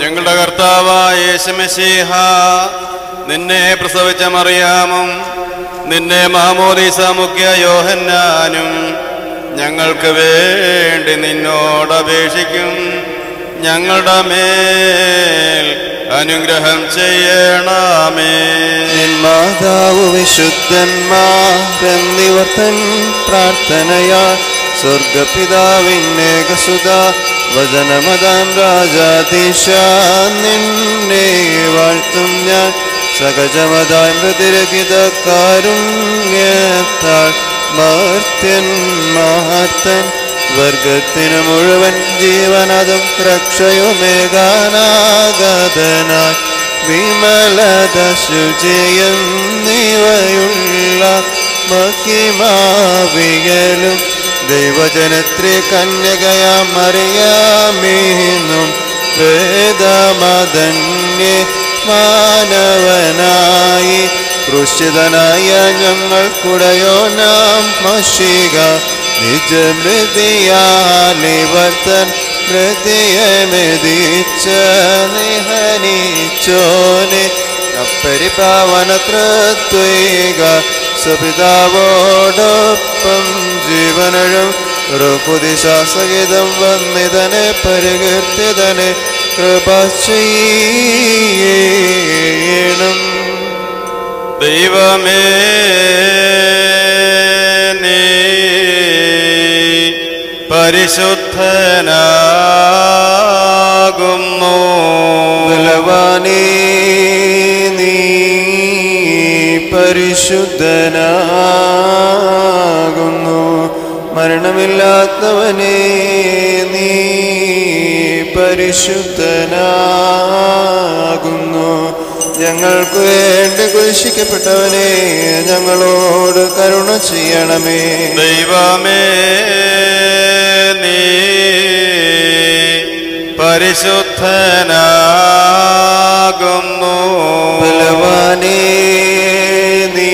ഞങ്ങളുടെ കർത്താവായ യേശുമശീഹ, നിന്നെ പ്രസവിച്ച മറിയാമും നിന്നെ മാമോദീസ മുഖ്യ യോഹന്നാനും ഞങ്ങൾക്ക് വേണ്ടി നിന്നോട് അപേക്ഷിക്കും. ഞങ്ങളുടെ മേൽ അനുഗ്രഹം ചെയ്യണമേ. മാതാവ് വിശുദ്ധന്മാരെന്നിവർ തൻ പ്രാർത്ഥനയാ സ്വർഗപിതാവിന്നേകസുത വചനമതാം രാജാധീശ നിന്നെ വാഴ്ത്തും ഞാൻ. സഹജമതാം പ്രതിരഹിത കാരുണ്യത്താൽ മർത്യന്മാർത്തൻ വർഗത്തിന് മുഴുവൻ ജീവനതും രക്ഷയുമേകാനാഗതനായി വിമലത ശുചിയും നിവയുള്ള മഹിമാവിയലും ദൈവജനത്രി കന്യകയാം മറിയാമീന്നും വേദമധന്യേ മാനവനായി ക്രൂശിതനായ ഞങ്ങൾക്കുടയോനാം മശീക നിജമൃതിയാലിവർത്തൻ ഹൃദയമെതിച്ച നിഹനിച്ചോനെ അപ്പരിപാവന തൃത്വൈക സുപിതാവോടൊപ്പം ജീവനഴും റുകുദിശാസഹിതം വന്നിതനെ പരികീർത്തിതനെ കൃപ ചെയ്യണം. ദൈവമേ, നീ പരിശുദ്ധനാകുന്നു. ബലവാനേ, നീ പരിശുദ്ധനാകുന്നു. മരണമില്ലാത്തവനേ, നീ പരിശുദ്ധനാകുന്നു. ഞങ്ങൾക്ക് വേണ്ടി ക്രൂശിക്കപ്പെട്ടവനെ ഞങ്ങളോട് കരുണ ചെയ്യണമേ. ദൈവമേ, നീ പരിശുദ്ധനാകുന്നു. ബലവാനേ, നീ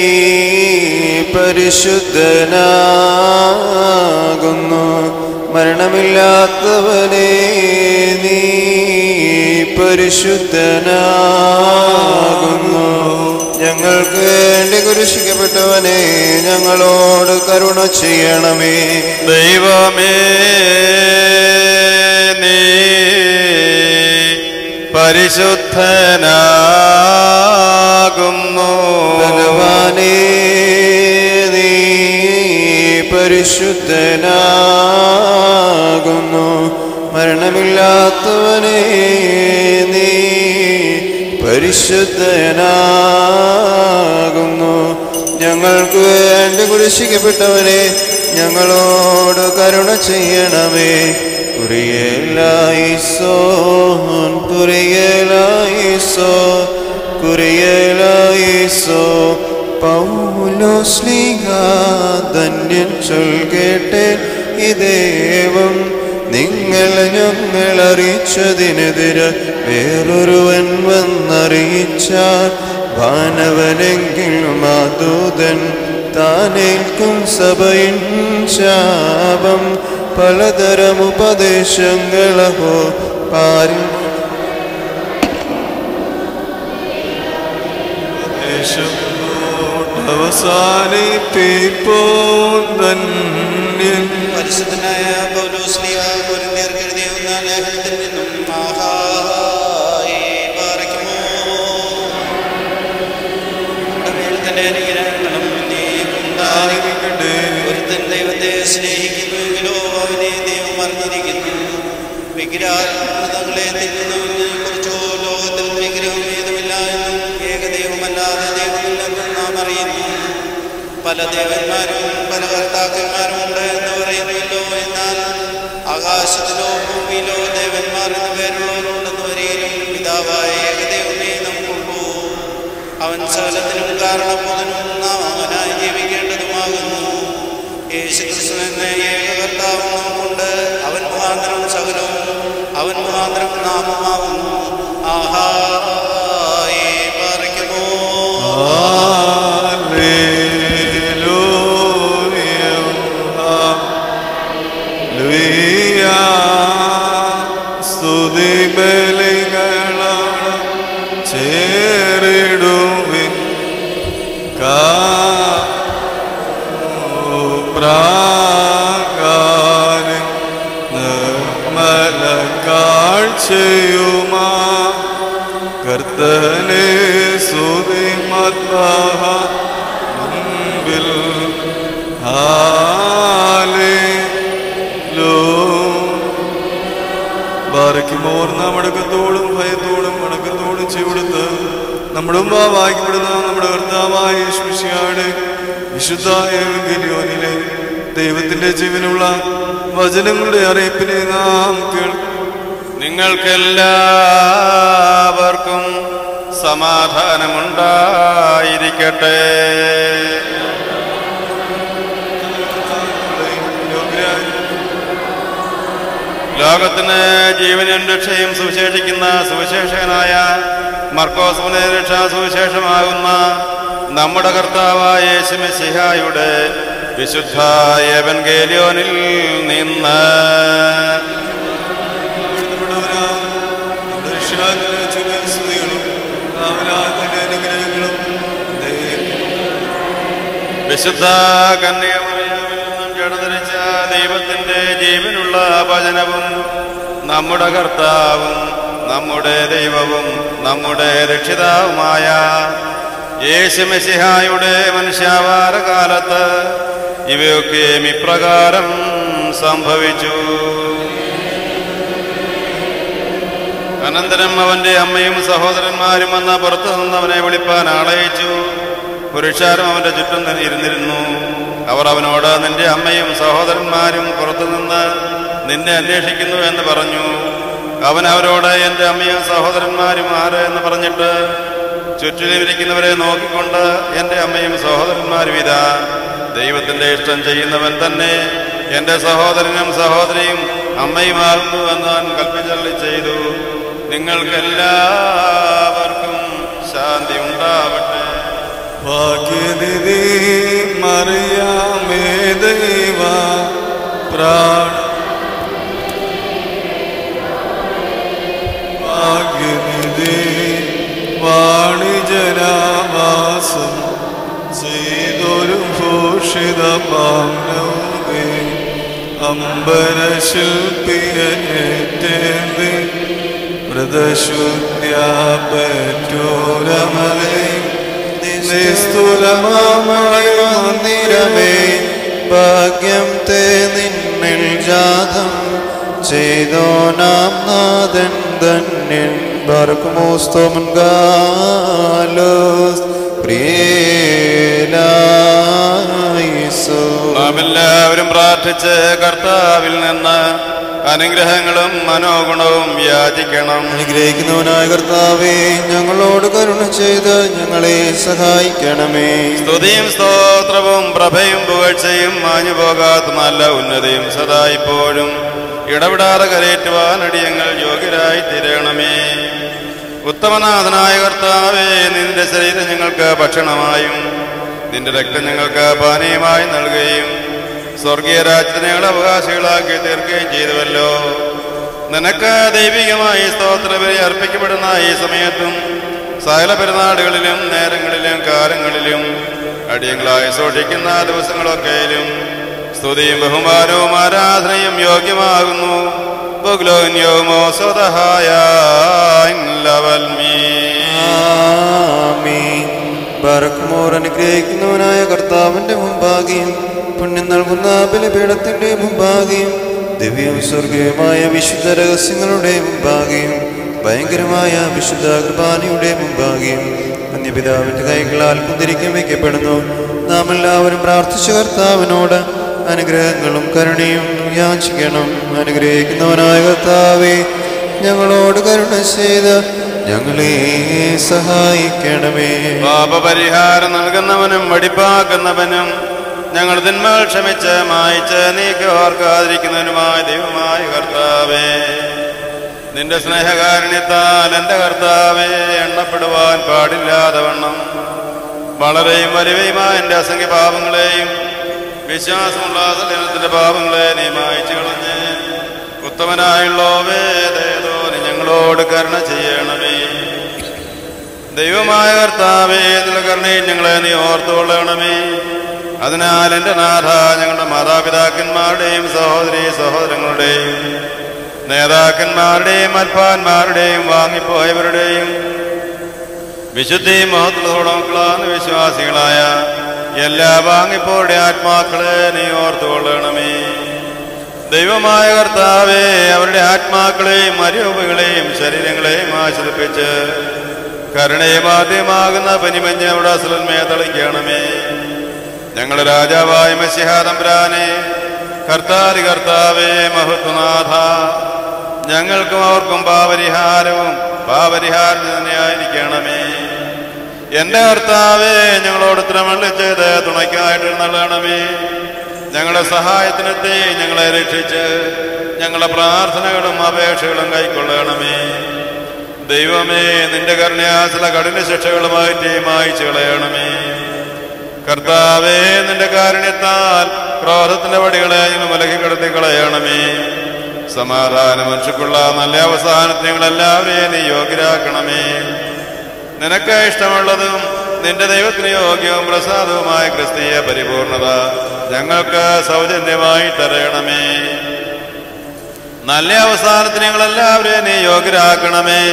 പരിശുദ്ധനാകുന്നു. മരണമില്ലാത്തവനേ, നീ പരിശുദ്ധനാകുന്നു. ഞങ്ങൾക്ക് വേണ്ടി ക്രൂശിക്കപ്പെട്ടവനെ ഞങ്ങളോട് കരുണ ചെയ്യണമേ. ദൈവമേ, നീ പരിശുദ്ധനാകുന്നു. ബലവാനേ, നീ പരിശുദ്ധനാകുന്നു. മരണമില്ലാത്തവനേ, നീ പരിശുദ്ധനാകുന്നു. ഞങ്ങൾക്ക് വേണ്ടി ക്രൂശിക്കപ്പെട്ടവനെ ഞങ്ങളോട് കരുണ ചെയ്യണമേ. കുരിയേലായിസോൻ കുരിയേലായിസോ കുരിയേലായിസോ പൗലോസ്ലീഹ ധന്യൻ ചൊൽകേട്ടെ ഈ ദേവം നിങ്ങളെ ഞങ്ങൾ അറിയിച്ചതിനെതിരെ വേറൊരുവൻ വന്നറിയിച്ചാൽ വാനവനെങ്കിലും മാതൂതൻ താനേൽക്കും സഭയിൻ ശാപം. പലതരം ഉപദേശങ്ങളഹോ പാരി അവസാനിപ്പിപ്പോൻ പരിശുദ്ധനായ പൗലോസ്ലീഹ കൊരിന്ത്യർക്ക് എഴുതിയ ഒന്നാം ലേഖനത്തിൽ നിന്നും മഹായി പാറയ്ക്കുമോ മേൽ തന്റെ അനുഗ്രഹങ്ങളും ഉണ്ടായിരിക്കട്ടെ. ഒരുത്തൻ ദൈവത്തെ സ്നേഹിക്കുന്നുവെങ്കിലോ അവനെ ദൈവം അറിഞ്ഞിരിക്കുന്നു. വിഗ്രഹാത്മകങ്ങളെ തിന്നുന്നതിനെ കുറിച്ചോ ലോകത്തിൽ വിഗ്രഹം ഏതുമില്ല എന്നും ഏകദൈവമല്ലാതെ ദൈവമില്ലെന്നും നാം അറിയുന്നു. പല ദേവന്മാരും പല കർത്താക്കന്മാരും ഉണ്ട് എന്ന് പറയുന്നുവല്ലോ. എന്നാൽ ആകാശത്തിലോ ഭൂമിയിലോ ദേവന്മാർ എന്ന പേരുള്ളവരുണ്ടെന്ന് വരെയും പിതാവായ ഏകദൈവമേ നമുക്കുള്ളൂ. അവൻ സകലത്തിനും കാരണബോധനും നാം അവനായി ജീവിക്കേണ്ടതുമാകുന്നു. യേശുക്രിസ്തു എന്ന ഏക കർത്താവ് നമുക്കുണ്ട്. അവൻ മുഖാന്തരം സകലവും അവൻ മുഖാന്തരം നാമമാകുന്നു. ആഹാ പാറയ്ക്കുമോ സ്തുതി ബലികൾ നമ്മുടെ കർത്താവായ യേശുമിശിഹായുടെ വിശുദ്ധ എവങ്കേലിയോനിലെ ദൈവത്തിന്റെ ജീവനുള്ള വചനങ്ങളുടെ അറിയിപ്പിനെ നാം കേൾക്കും. നിങ്ങൾക്കെല്ലാവർക്കും സമാധാനമുണ്ടായിരിക്കട്ടെ. ലോകത്തിന് ജീവനും രക്ഷയും സുവിശേഷിക്കുന്ന സുവിശേഷകനായ മർക്കോസിന്റെ രക്ഷാ സുവിശേഷമാകുന്ന നമ്മുടെ കർത്താവായ യേശുമിശിഹായുടെ വിശുദ്ധ എവങ്കേലിയോനിൽ നിന്ന് വിശുദ്ധ കന്യകമറിയാമിൽ നിന്നും ജഡധരിച്ച ദൈവത്തിന്റെ ജീവനുള്ള വചനവും നമ്മുടെ കർത്താവും നമ്മുടെ ദൈവവും നമ്മുടെ രക്ഷിതാവുമായ യേശുമിശിഹായുടെ മനുഷ്യാവതാരകാലത്ത് ഇവയൊക്കെ ഇപ്രകാരം സംഭവിച്ചു. അനന്തരം അവന്റെ അമ്മയും സഹോദരന്മാരും വന്ന് പുറത്തു നിന്ന് അവനെ വിളിപ്പാൻ ആളയച്ചു. പുരുഷാരം അവന്റെ ചുറ്റും ഇരുന്നിരുന്നു. അവർ അവനോട്, നിന്റെ അമ്മയും സഹോദരന്മാരും പുറത്തുനിന്ന് നിന്നെ അന്വേഷിക്കുന്നു എന്ന് പറഞ്ഞു. അവൻ അവരോട്, എന്റെ അമ്മയും സഹോദരന്മാരും ആര് എന്ന് പറഞ്ഞിട്ട് ചുറ്റിലിരിക്കുന്നവരെ നോക്കിക്കൊണ്ട്, എന്റെ അമ്മയും സഹോദരന്മാരും ഇതാ, ദൈവത്തിന്റെ ഇഷ്ടം ചെയ്യുന്നവൻ തന്നെ എന്റെ സഹോദരനും സഹോദരിയും അമ്മയുമാകുന്നു എന്ന് അവൻ കൽപ്പിച്ചള്ളി ചെയ്തു. നിങ്ങൾക്കെല്ലാവർക്കും ശാന്തി ഉണ്ടാവട്ടെ. ഭാഗ്യനിധി മറിയാമേ ദൈവ ഭാഗ്യനിധി വാണിജനാവാസം ചെയ്തൊരു ഭൂഷിത പാവനവേ അമ്പരശില്പിയേറ്റേന്തി വ്രതശുദ്ധ്യാപറ്റോരമലേ നിസ്തുലമാമണിമന്ദിരമേ ഭാഗ്യം തേ നിന്നിൽ ജാതം ചെയ്തോ നാം നാഥൻ ധന്യൻ ബർക്കുമോസ്തോമൻഗാലോസ് പ്രിയേലായിസോ. നാം എല്ലാവരും പ്രാർത്ഥിച്ച് കർത്താവിൽ നിന്ന് അനുഗ്രഹങ്ങളും മനോഗുണവും യാചിക്കണം. അനുഗ്രഹിക്കുന്നവനായ കർത്താവേ, ഞങ്ങളോട് കരുണ ചെയ്ത് ഞങ്ങളെ സഹായിക്കണമേ. സ്തുതിയും സ്തോത്രവും പ്രഭയും പുകഴ്ചയും മാഞ്ഞു പോകാത്ത നല്ല ഉന്നതിയും സദാ ഇപ്പോഴും ഇടപെടാതെ കരയേറ്റുവാൻ അടിയങ്ങൾ യോഗ്യരായി തീരണമേ. ഉത്തമനാഥനായ കർത്താവേ, നിന്റെ ശരീരം ഞങ്ങൾക്ക് ഭക്ഷണമായും നിന്റെ രക്തം ഞങ്ങൾക്ക് പാനീയമായി നൽകുകയും സ്വർഗീയ രാജ്യത്തിനെ അവകാശികളാക്കി തീർക്കുകയും ചെയ്തുവല്ലോ. നിനക്ക് ദൈവികമായി സ്തോത്രബലി അർപ്പിക്കപ്പെടുന്ന ഈ സമയത്തും സകല പെരുന്നാളുകളിലും നേരങ്ങളിലും കാലങ്ങളിലും അടിയങ്ങളായി സൂക്ഷിക്കുന്ന ദിവസങ്ങളൊക്കെയിലും സ്തുതിയും ബഹുമാനവും ആരാധനയും യോഗ്യമാകുന്നു. അനുഗ്രഹിക്കുന്നവനായ കർത്താവിന്റെ മുമ്പാകെയും പുണ്യം നൽകുന്ന ബലിപീഠത്തിന്റെ മുമ്പാകെയും ദിവ്യവും സ്വർഗീയമായ വിശുദ്ധ രഹസ്യങ്ങളുടെ മുമ്പാകെയും ഭയങ്കരമായ വിശുദ്ധ കുർബാനയുടെ മുമ്പാകെയും അന്യപിതാവിന്റെ കൈകളാൽ കുന്തിരിക്കം വയ്ക്കപ്പെടുന്നു. നാം എല്ലാവരും പ്രാർത്ഥിച്ച കർത്താവിനോട് അനുഗ്രഹങ്ങളും കരുണയും യാചിക്കണം. അനുഗ്രഹിക്കുന്നവനായ കർത്താവേ, ഞങ്ങളോട് കരുണ ചെയ്ത് ഞങ്ങളെ സഹായിക്കണമേ. പാപപരിഹാരം നൽകുന്നവനും വെടിപ്പാക്കുന്നവനും ഞങ്ങൾ തിന്മകൾ ക്ഷമിച്ച് മായിച്ച് നീക്കി ഓർക്കാതിരിക്കുന്നതിനുമായ ദൈവമായ കർത്താവേ, നിന്റെ സ്നേഹകാരുണ്യത്താൽ എൻ്റെ കർത്താവേ, എണ്ണപ്പെടുവാൻ പാടില്ലാതെ വണ്ണം വളരെയും വലിയവയുമായ എൻ്റെ അസംഖ്യ പാപങ്ങളെയും വിശ്വാസമുള്ള സലനത്തിന്റെ പാപങ്ങളെ നീ മായിച്ചു കളഞ്ഞ് ഉത്തമനായുള്ളോവേ ദയതോ നീ ഞങ്ങളോട് കരുണ ചെയ്യണമേ. ദൈവമായ കർത്താവേ, നിന്റെ കരുണയിൽ ഞങ്ങളെ നീ ഓർത്തുകൊള്ളണമേ. അതിനാൽ എൻ്റെ നാഥ, ഞങ്ങളുടെ മാതാപിതാക്കന്മാരുടെയും സഹോദരീ സഹോദരങ്ങളുടെയും നേതാക്കന്മാരുടെയും അൽപ്പാന്മാരുടെയും വാങ്ങിപ്പോയവരുടെയും വിശുദ്ധിയും മഹത്വത്തോടൊക്കെയുള്ള വിശ്വാസികളായ എല്ലാ വാങ്ങിപ്പോരുടെ ആത്മാക്കളെ നീ ഓർത്തുകൊള്ളണമേ. ദൈവമായ കർത്താവേ, അവരുടെ ആത്മാക്കളെയും അരൂപങ്ങളെയും ശരീരങ്ങളെയും ആശ്രയിപ്പിച്ച് കരുണയുമാദ്യമാകുന്ന പനിമഞ്ഞ അവിടെ അസുലന്മേ തളിക്കണമേ. ഞങ്ങളുടെ രാജാവായ മശിഹാ തമ്പുരാനെ, കർത്താതി കർത്താവേ, മഹത്വനാഥ, ഞങ്ങൾക്കും അവർക്കും പാപരിഹാരം തന്നെയായിരിക്കണമേ. എന്റെ കർത്താവേ, ഞങ്ങളോട് ഉത്തരമള്ളി ചെയ്ത് തുണയ്ക്കായിട്ട് നല്ലണമേ. ഞങ്ങളുടെ സഹായത്തിനെത്തി ഞങ്ങളെ രക്ഷിച്ച് ഞങ്ങളുടെ പ്രാർത്ഥനകളും അപേക്ഷകളും കൈക്കൊള്ളണമേ. ദൈവമേ, നിന്റെ കരുണയാസല കഠിന ശിക്ഷകളുമായിട്ട് മായിച്ചു കളയണമേ. കർത്താവേ, നിന്റെ കാരുണ്യത്താൽ ക്രോധത്തിന്റെ വടികളെ ഞങ്ങൾ വിലക്കി കിടത്തി കളയണമേ. സമാധാന മനുഷ്യക്കുള്ള നല്ല അവസാനത്തിന് ഞങ്ങളെല്ലാവരെയും നീ യോഗ്യരാക്കണമേ. നിനക്ക് ഇഷ്ടമുള്ളതും നിന്റെ ദൈവത്തിന് യോഗ്യവും പ്രസാദവുമായ ക്രിസ്തീയ പരിപൂർണത ഞങ്ങൾക്ക് സൗജന്യമായി തരയണമേ. നല്ല അവസാനത്തിന് ഞങ്ങളെല്ലാവരെയും നീ യോഗ്യരാക്കണമേ.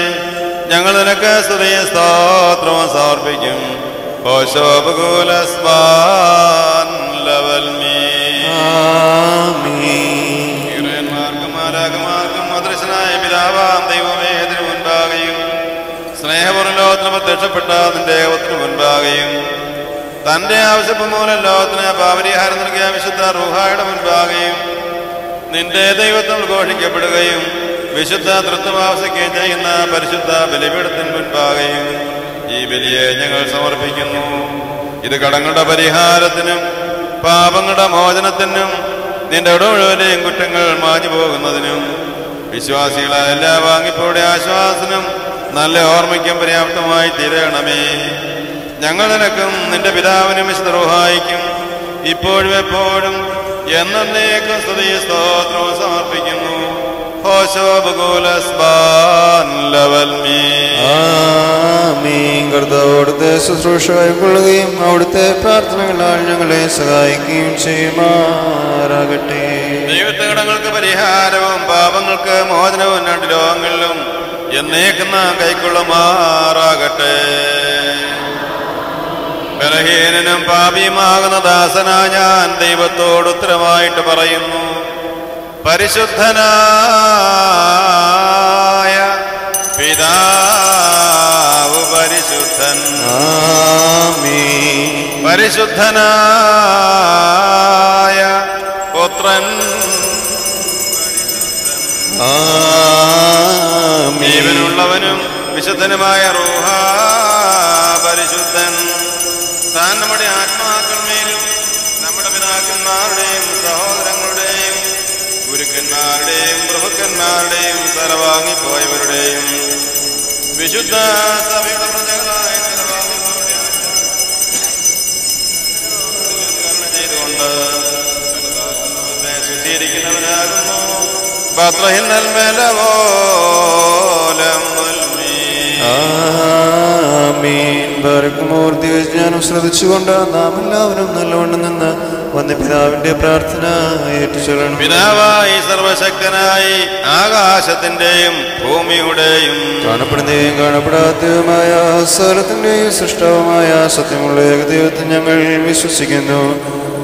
ഞങ്ങൾ നിനക്ക് സ്തുതിയും സ്തോത്രവും സമർപ്പിക്കും. മാർക്കും അദൃശ്യനായ പിതാവാം ദൈവമേ, ഇതിനു മുൻപാകെയും സ്നേഹപൂർണ്ണ ലോകത്തിന് പ്രത്യക്ഷപ്പെട്ട നിന്റെ ഏവത്തിനു മുൻപാകെയും തന്റെ ആവശ്യപ്പ് മൂലം ലോകത്തിന് പാപരിഹാരം നൽകിയ വിശുദ്ധ റൂഹായുടെ മുൻപാകെയും നിന്റെ ദൈവത്വം ഘോഷിക്കപ്പെടുകയും വിശുദ്ധ തൃത്വം ആവശ്യിക്കുകയും ചെയ്യുന്ന പരിശുദ്ധ ബലിപീഠത്തിന് മുൻപാകെയും ഈ ബലിയെ ഞങ്ങൾ സമർപ്പിക്കുന്നു. ഇത് കടങ്ങളുടെ പരിഹാരത്തിനും പാപങ്ങളുടെ മോചനത്തിനും നിന്റെ മുഴുവനെയും കുറ്റങ്ങൾ മാഞ്ഞു പോകുന്നതിനും വിശ്വാസികളായ എല്ലാ വാങ്ങിപ്പോടെ ആശ്വാസനും നല്ല ഓർമ്മയ്ക്കും പര്യാപ്തമായി തീരണമേ. ഞങ്ങൾ നിനക്കും നിന്റെ പിതാവിനും വിശുദ്ധ റൂഹായിക്കും ഇപ്പോഴും എപ്പോഴും എന്നേക്കും സ്തുതിയും സ്തോത്രവും സമർപ്പിക്കുന്നു. കർത്താവോടുത്തെ ശുശ്രൂഷ കൈക്കൊള്ളുകയും അവിടുത്തെ പ്രാർത്ഥനകളാൽ ഞങ്ങളെ സഹായിക്കുകയും ചെയ്യുമാറാകട്ടെ. ദൈവത്തെ കടങ്ങൾക്ക് പരിഹാരവും പാപങ്ങൾക്ക് മോചനവും രണ്ട് ലോകങ്ങളിലും എന്നേക്കും നാം കൈക്കൊള്ളുമാറാകട്ടെ. ബലഹീനനും പാപിയുമാകുന്ന ദാസനാ ഞാൻ ദൈവത്തോട് ഉത്തരമായിട്ട് പറയുന്നു. പരിശുദ്ധനായ പിതാവ് പരിശുദ്ധൻ, പരിശുദ്ധനായ പുത്രൻ, ജീവനുള്ളവനും വിശുദ്ധനുമായ റൂഹ പരിശുദ്ധൻ. താൻ നമ്മുടെ ആത്മാക്കളുമേലും നമ്മുടെ പിതാക്കന്മാരുടെയും സഹോദരങ്ങളുടെയും ഗുരുക്കന്മാരുടെയും പ്രഭുക്കന്മാരുടെയും സ്ഥലവാങ്ങിപ്പോയവരുടെയും വിശുദ്ധ സഭയുടെ പ്രജകളായ ചെയ്തുകൊണ്ട് ശുദ്ധീകരിക്കുന്നവനാകുന്നു. ബത്ലഹിന്നൽ മേലവോലം ജ്ഞാനം ശ്രദ്ധിച്ചുകൊണ്ട് നാം എല്ലാവരും നല്ലവണ്ണം നിന്ന് വന്യപിതാവിന്റെ പ്രാർത്ഥന ഏറ്റുചൊല്ലണം. പിതാവായി സർവശക്തനായി ആകാശത്തിന്റെയും ഭൂമിയുടെയും കാണപ്പെടുന്നതും കാണപ്പെടാത്തതുമായ സകലത്തിന്റെയും സൃഷ്ടാവുമായ സത്യമുള്ള ഏകദൈവത്തിൽ ഞങ്ങൾ വിശ്വസിക്കുന്നു.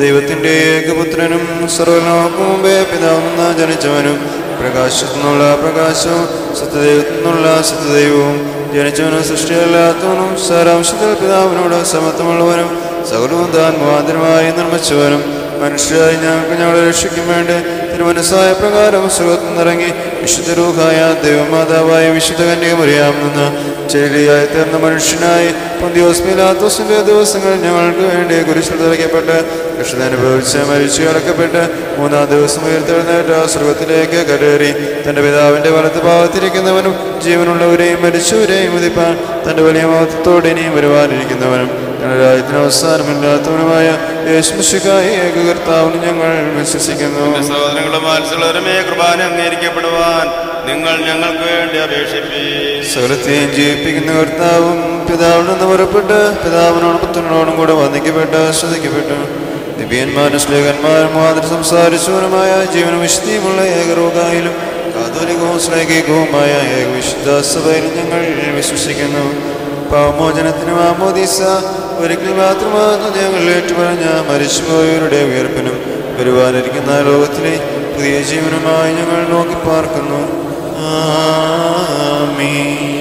ദൈവത്തിന്റെ ഏകപുത്രനും സർവ്വലോകർക്കും മുമ്പേ പിതാവെന്ന ജനിച്ചവനും പ്രകാശത്തു നിന്നുള്ള പ്രകാശവും സത്യദൈവത്തിൽ നിന്നുള്ള സത്യദൈവവും ജനിച്ചവനും സൃഷ്ടിയല്ലാത്തവനും സാരാംശത്തിൽ പിതാവിനോട് സമത്വമുള്ളവനും സകലവും താൻ മുഖാന്തരമായി നിർമ്മിച്ചവനും മനുഷ്യരായി ഞങ്ങൾക്ക് ഞങ്ങളെ രക്ഷിക്കും വേണ്ടി തിരുമനസ്സായ പ്രകാരം സുഖത്തിൽ നിറങ്ങി വിശുദ്ധ രൂഹായ ദൈവമാതാവായ വിശുദ്ധ കന്യകമറിയാം നിന്ന് ചേലിയായി തീർന്ന മനുഷ്യനായി പൊന്തിയോസ് പീലാത്തോസിന്റെ ദിവസങ്ങൾ ഞങ്ങൾക്ക് വേണ്ടി കുരിശിൽ തറയ്ക്കപ്പെട്ട് കഷ്ടത അനുഭവിച്ച് മരിച്ചു അടക്കപ്പെട്ട് മൂന്നാം ദിവസം ഉയർത്തെഴുന്നേറ്റ സ്വർഗത്തിലേക്ക് കരേറി തന്റെ പിതാവിന്റെ വലത്ത് ഭാഗത്തിരിക്കുന്നവനും ജീവനുള്ളവരെയും മരിച്ചവരെയും ഉദിപ്പാൻ തന്റെ വലിയ മഹത്വത്തോടെ ഇനിയും വരുവാനിരിക്കുന്നവനും ഞങ്ങളുടെ രാജ്യത്തിന് അവസാനമില്ലാത്തവനുമായ യേശുമിശിഹായി ഏകകർത്താവിന് ഞങ്ങൾ വിശ്വസിക്കുന്നു. സഹോദരങ്ങളും വാത്സല്യരുമേ, കുർബാന അംഗീകരിക്കപ്പെടുവാൻ നിങ്ങൾ ഞങ്ങൾക്ക് വേണ്ടി അപേക്ഷിപ്പീൻ. സകലത്തെയും ജീവിപ്പിക്കുന്ന കർത്താവും പിതാവിൽ നിന്ന് പുറപ്പെട്ട് പിതാവിനോടും പുത്രനോടും കൂടെ വന്ദിക്കപ്പെട്ട് ശ്രദ്ധിക്കപ്പെട്ടു ദിവ്യന്മാരും ശ്ലേഖന്മാരും മുഖാന്തരം സംസാരിച്ചവനുമായ ജീവനും വിശുദ്ധിയുമുള്ള ഏകരോഗായിലും കാതോലികവും ശ്ലൈകികവുമായ ഏകവിശുദ്ധ സഭയിലും ഞങ്ങൾ വിശ്വസിക്കുന്നു. പാവമോചനത്തിനും ആമോദീസ ഒരിക്കൽ മാത്രമാകുന്നു ഞങ്ങൾ ഏറ്റുപറഞ്ഞ മരിച്ചുപോയവരുടെ ഉയർപ്പിനും വരുവാനിരിക്കുന്ന ലോകത്തിലെ പുതിയ ജീവനുമായി ഞങ്ങൾ നോക്കി പാർക്കുന്നു. ആമീൻ.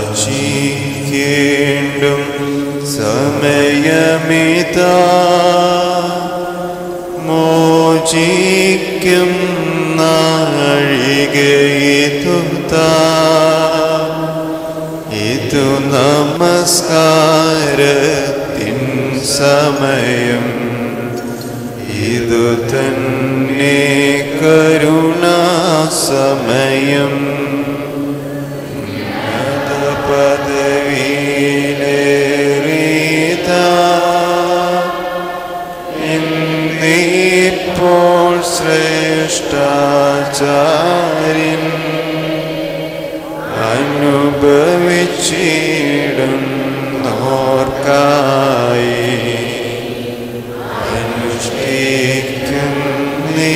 യാചിക്കേണ്ടും സമയമിതാ മോചിക്കും നാഴികയിതുതാ ഇതു നമസ്കാരത്തിൻ സമയം ഇതു തന്നെ കരുണാസമയം പദവിയിലേറിതാ ഇന്നിപ്പോൾ ശ്രേഷ്ഠാചാര്യൻ അനുഭവിച്ചിടുന്നോർക്കായി അനുഷ്ഠിക്കും നീ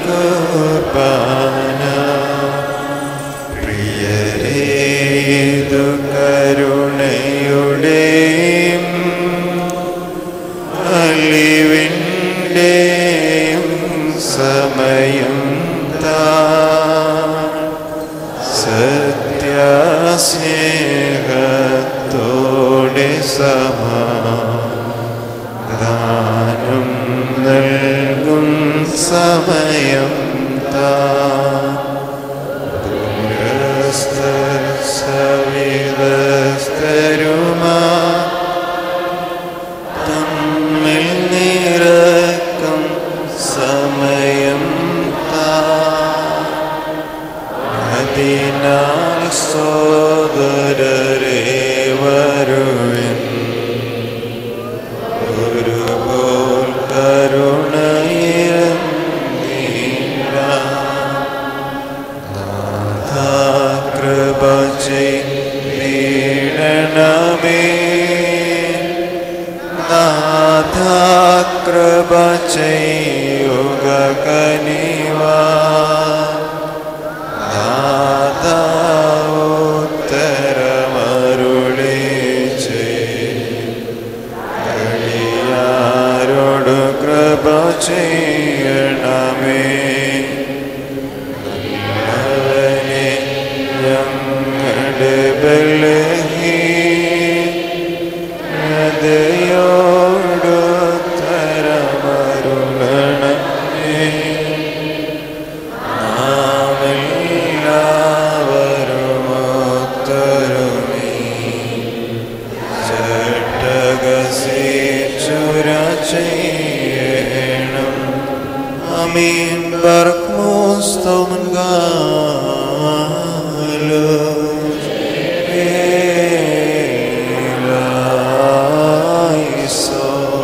കുർബാന പ്രിയരേതു കരുണയുടെയും അലിവിൻ്റെയും സമയം സത്യസ്നേഹത്തോടെ സമാധാനം നൽകും സമയം സവിതസ്തരുമാ തമ്മിൽ നിറക്കും സമയം അതിനാൽ സോദരരെ വരുവിൻ ഒരുപോൽ കരുണയിരുന്നീല നാഥാ കൃപ ചെയ്തിടണമേ നാഥാ കൃപ ചെയ്യുക കനിവാ ചെയ്യണമേ അവനെ ഞങ്ങളുടെ ബലഹീനതയോടുത്തരമരുളണമേ നാമെല്ലാവരും ഒത്തൊരുമി ചട്ടകസിച്ചുര ചെയ്യണം ആമീൻ ബർക്മോസ്തോമൻ ഗാലോ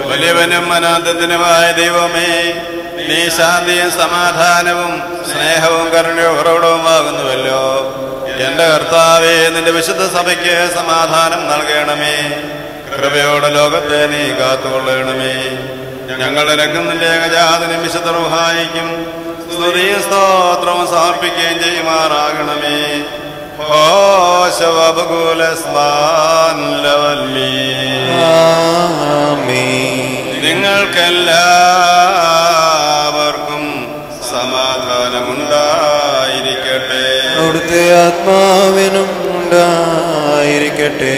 വലിയവനും അനാഥത്തിനുമായ ദൈവമേ, നീ ശാന്തിയും സമാധാനവും സ്നേഹവും കരുണയോടവുമാകുന്നുവല്ലോ. എന്റെ കർത്താവേ, നിന്റെ വിശുദ്ധ സഭയ്ക്ക് സമാധാനം നൽകണമേ. കൃപയോടെ ലോകത്തെ നീ കാത്തുകൊള്ളണമേ. ഞങ്ങളുടെ രംഗം നിന്റെ ഏകജാതനും വിശുദ്ധ റൂഹായിക്കും സ്തുതിയും സ്തോത്രവും സമർപ്പിക്കുകയും ചെയ്യുമാറാകണമേ. നിങ്ങൾക്കെല്ലാവർക്കും സമാധാനമുണ്ടായിരിക്കട്ടെ. അവിടുത്തെ ആത്മാവിനും ഉണ്ടായിരിക്കട്ടെ.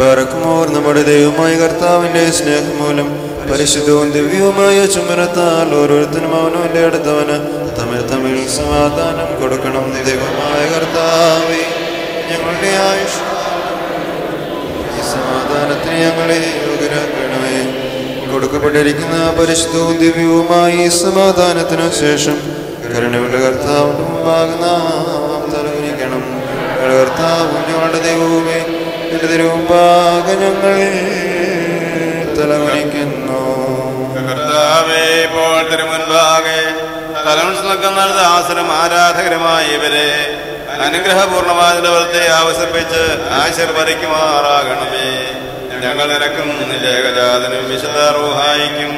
ബർക്കുമോർ നമ്മുടെ ദൈവമായ കർത്താവിന്റെ സ്നേഹം മൂലം പരിശുദ്ധവും ദിവ്യവുമായ ചുമരത്താൽ ഓരോരുത്തരും അവനവന്റെ അടുത്തവന് തമ്മിൽ സമാധാനം കൊടുക്കണം. ദൈവമായ കർത്താവേ, ഞങ്ങളുടെ ആയുഷ് സമാധാനത്തിന് ഞങ്ങളെ യോഗ്യരാക്കണമേ. കൊടുക്കപ്പെട്ടിരിക്കുന്ന പരിശുദ്ധവും ദിവ്യവുമായ ഈ സമാധാനത്തിനു ശേഷം കരുണയുള്ള കർത്താവിന്റെ മുമ്പാകെ നാം തലകുനിക്കണം. കർത്താവും ഞങ്ങളുടെ ദൈവവുമേ, എന്റെ തിരുമുമ്പാകെ ഞങ്ങൾ തലകുനിക്കുന്നു. കർത്താവേ, ഇപ്പോൾ തിരുമുൻപാകെ തലമുൻസുന്ന ദാസരും ആരാധകരുമായ ഇവരെ അനുഗ്രഹപൂർണമായ നിലവത്തെ ആവശ്യപ്പിച്ച് ആശീർവദിക്കുമാറാകണമേ. ഞങ്ങൾ നിനക്കും നിന്റെ ഏകജാതനും വിശുദ്ധ റൂഹായിക്കും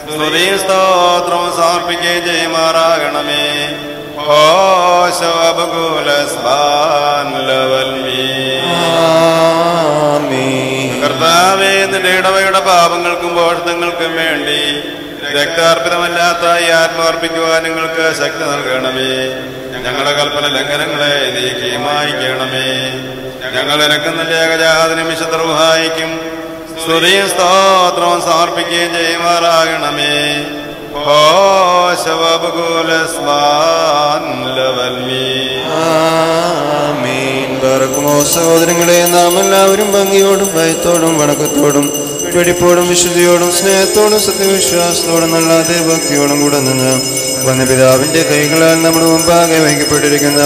സ്തുതിയും സ്തോത്രവും സമർപ്പിക്കുകയും ചെയ്യുമാറാകണമേ. കർത്താവേ, നിന്റെ ഇടവയുടെ പാപങ്ങൾക്കും ബോധങ്ങൾക്കും വേണ്ടി രക്താർപ്പിതമല്ലാത്ത ഈ ആത്മാർപ്പിക്കുവാൻ നിങ്ങൾക്ക് ശക്തി നൽകണമേ. ഞങ്ങളുടെ കൽപ്പന ലംഘനങ്ങളെ നീക്കി മായ്ക്കണമേ. ഞങ്ങൾ നിനക്കും നിന്റെ ഏകജാതനും വിശുദ്ധ റൂഹായിക്കും സ്തുതിയും സ്തോത്രവും സമർപ്പിക്കുകയും ചെയ്യുമാറാകണമേ. സഹോദരങ്ങളെ, നാം എല്ലാവരും ഭംഗിയോടും ഭയത്തോടും വണക്കത്തോടും വെടിപ്പോടും വിശുദ്ധിയോടും സ്നേഹത്തോടും സത്യവിശ്വാസത്തോടും നല്ല ഭക്തിയോടും കൂടെ നിന്ന് വന്യപിതാവിന്റെ കൈകളാൽ നമ്മുടെ മുമ്പാകെ വഹിക്കപ്പെട്ടിരിക്കുന്ന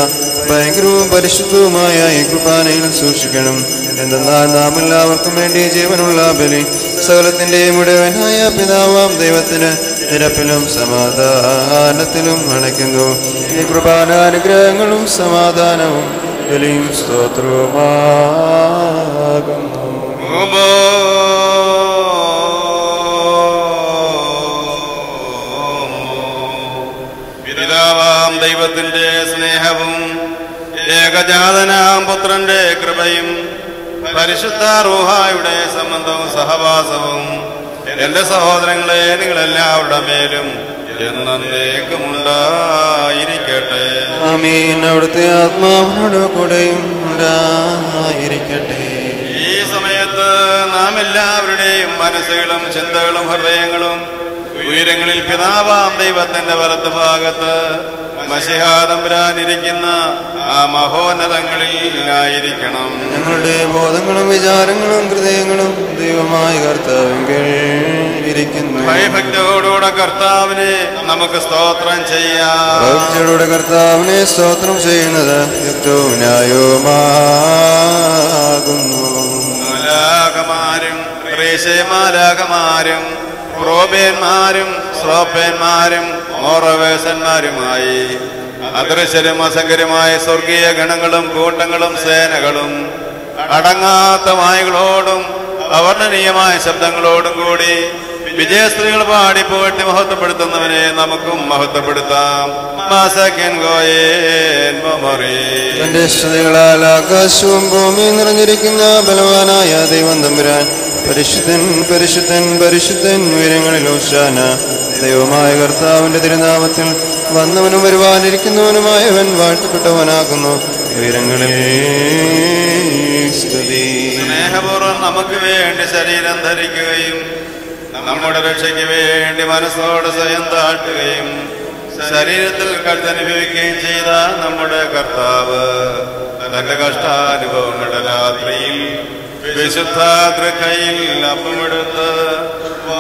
ഭയങ്കരവും പരിശുദ്ധവുമായ ഈ കുർബാനയിൽ സൂക്ഷിക്കണം. എന്തെന്നാൽ നാം എല്ലാവർക്കും വേണ്ടി ജീവനുള്ള ബലി സകലത്തിന്റെയും ഉടയവനായ പിതാവാം ദൈവത്തിന് നിരപ്പിലും സമാധാനത്തിലും അണയ്ക്കുന്നു. ഈ കുർബാന അനുഗ്രഹങ്ങളും സമാധാനവും ബലിയും സ്തോത്രവുമാകുന്നു. പിതാവാം ദൈവത്തിന്റെ സ്നേഹവും ഏകജാതനാം പുത്രന്റെ കൃപയും പരിശുദ്ധ റൂഹായുടെ സംബന്ധവും സഹവാസവും എന്റെ സഹോദരങ്ങളെ നിങ്ങളെല്ലാവരുടെ മേലും എന്നേക്കും ഉണ്ടായിരിക്കട്ടെ. ആമീൻ. അവിടുത്തെ ആത്മാവിനോട് കൂടെയും ഉണ്ടായിരിക്കട്ടെ. ഈ സമയത്ത് നാം എല്ലാവരുടെയും മനസ്സുകളും ചിന്തകളും ഹൃദയങ്ങളും ഉയരങ്ങളിൽ പിതാവാം ദൈവത്തിന്റെ വലത്ത് ഭാഗത്ത് മശിഹാതമ്പുരാനിരിക്കുന്ന ആ മഹോന്നതങ്ങളിലായിരിക്കണം. ഞങ്ങളുടെ ബോധങ്ങളും വിചാരങ്ങളും ഹൃദയങ്ങളും ദൈവമായ കർത്താവിങ്കിൽ ഇരിക്കുന്നു. ഭയഭക്തിയോടുകൂടെ കർത്താവിനെ നമുക്ക് സ്തോത്രം ചെയ്യാം. ഭക്തിയോടെ കർത്താവിനെ സ്തോത്രം ചെയ്യുന്നത് യുക്തവും ന്യായവുമാകുന്നു. മാലാഖമാരും ഋഷിമാലാഖമാരും ക്രോബേന്മാരും ശ്രോപ്പേന്മാരും മോറവേശന്മാരുമായി അദൃശ്യരും അസംഖ്യരുമായ സ്വർഗീയ ഗണങ്ങളും കൂട്ടങ്ങളും സേനകളും അടങ്ങാത്ത വായുകളോടും അവർണ്ണനീയമായ ശബ്ദങ്ങളോടും കൂടി വിജയസ്ത്രീകൾ പാടി പോറ്റി മഹത്വപ്പെടുത്തുന്നവനെ നമുക്കും മഹത്വപ്പെടുത്താം. തന്റെ സ്തുതികളാൽ ആകാശവും ഭൂമിയും നിറഞ്ഞിരിക്കുന്ന ബലവാനായ ദൈവം തമ്പുരാൻ പരിശുദ്ധൻ പരിശുദ്ധൻ പരിശുദ്ധൻ ഉയരങ്ങളിൽ ഹോശാന. ദൈവമായ കർത്താവിന്റെ തിരുനാമത്തിൽ വന്നവനും വരുവാനിരിക്കുന്നവനുമായവൻ വാഴ്ത്തപ്പെട്ടവനാകുന്നു. ഉയരങ്ങളിൽ സ്തുതി. സ്നേഹപൂർവ്വം നമുക്ക് വേണ്ടി ശരീരം ധരിക്കുകയും നമ്മുടെ രക്ഷയ്ക്ക് വേണ്ടി മനസ്സോട് സ്വയം താഴ്ത്തുകയും ശരീരത്തിൽ കഷ്ടനുഭവിക്കുകയും ചെയ്ത നമ്മുടെ കർത്താവ് തന്റെ കഷ്ടാനുഭവങ്ങളുടെ രാത്രിയിൽ വിശുദ്ധ തൃക്കൈയിൽ അപ്പമെടുത്ത്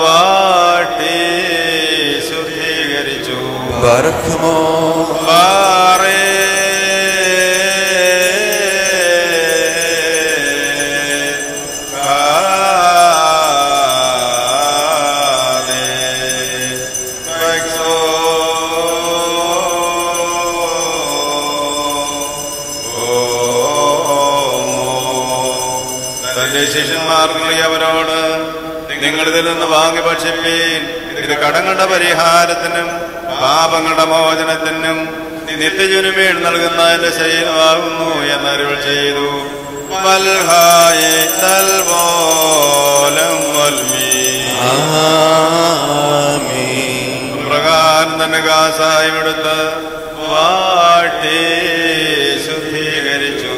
വാട്ടി ശുദ്ധീകരിച്ചു. ശിഷ്യന്മാർക്ക് അവരോട്, നിങ്ങളിതിൽ നിന്ന് വാങ്ങി ഭക്ഷിപ്പീൻ, ഇത് കടങ്ങളുടെ പരിഹാരത്തിനും പാപങ്ങളുടെ മോചനത്തിനും നിത്യജീവനും വേണ്ടി നൽകുന്ന എന്റെ ശരീരമാകുന്നു എന്നരുൾ ചെയ്തു. പ്രകാരം തന്നെ കാസായമെടുത്ത് വാട്ടി ശുദ്ധീകരിച്ചു.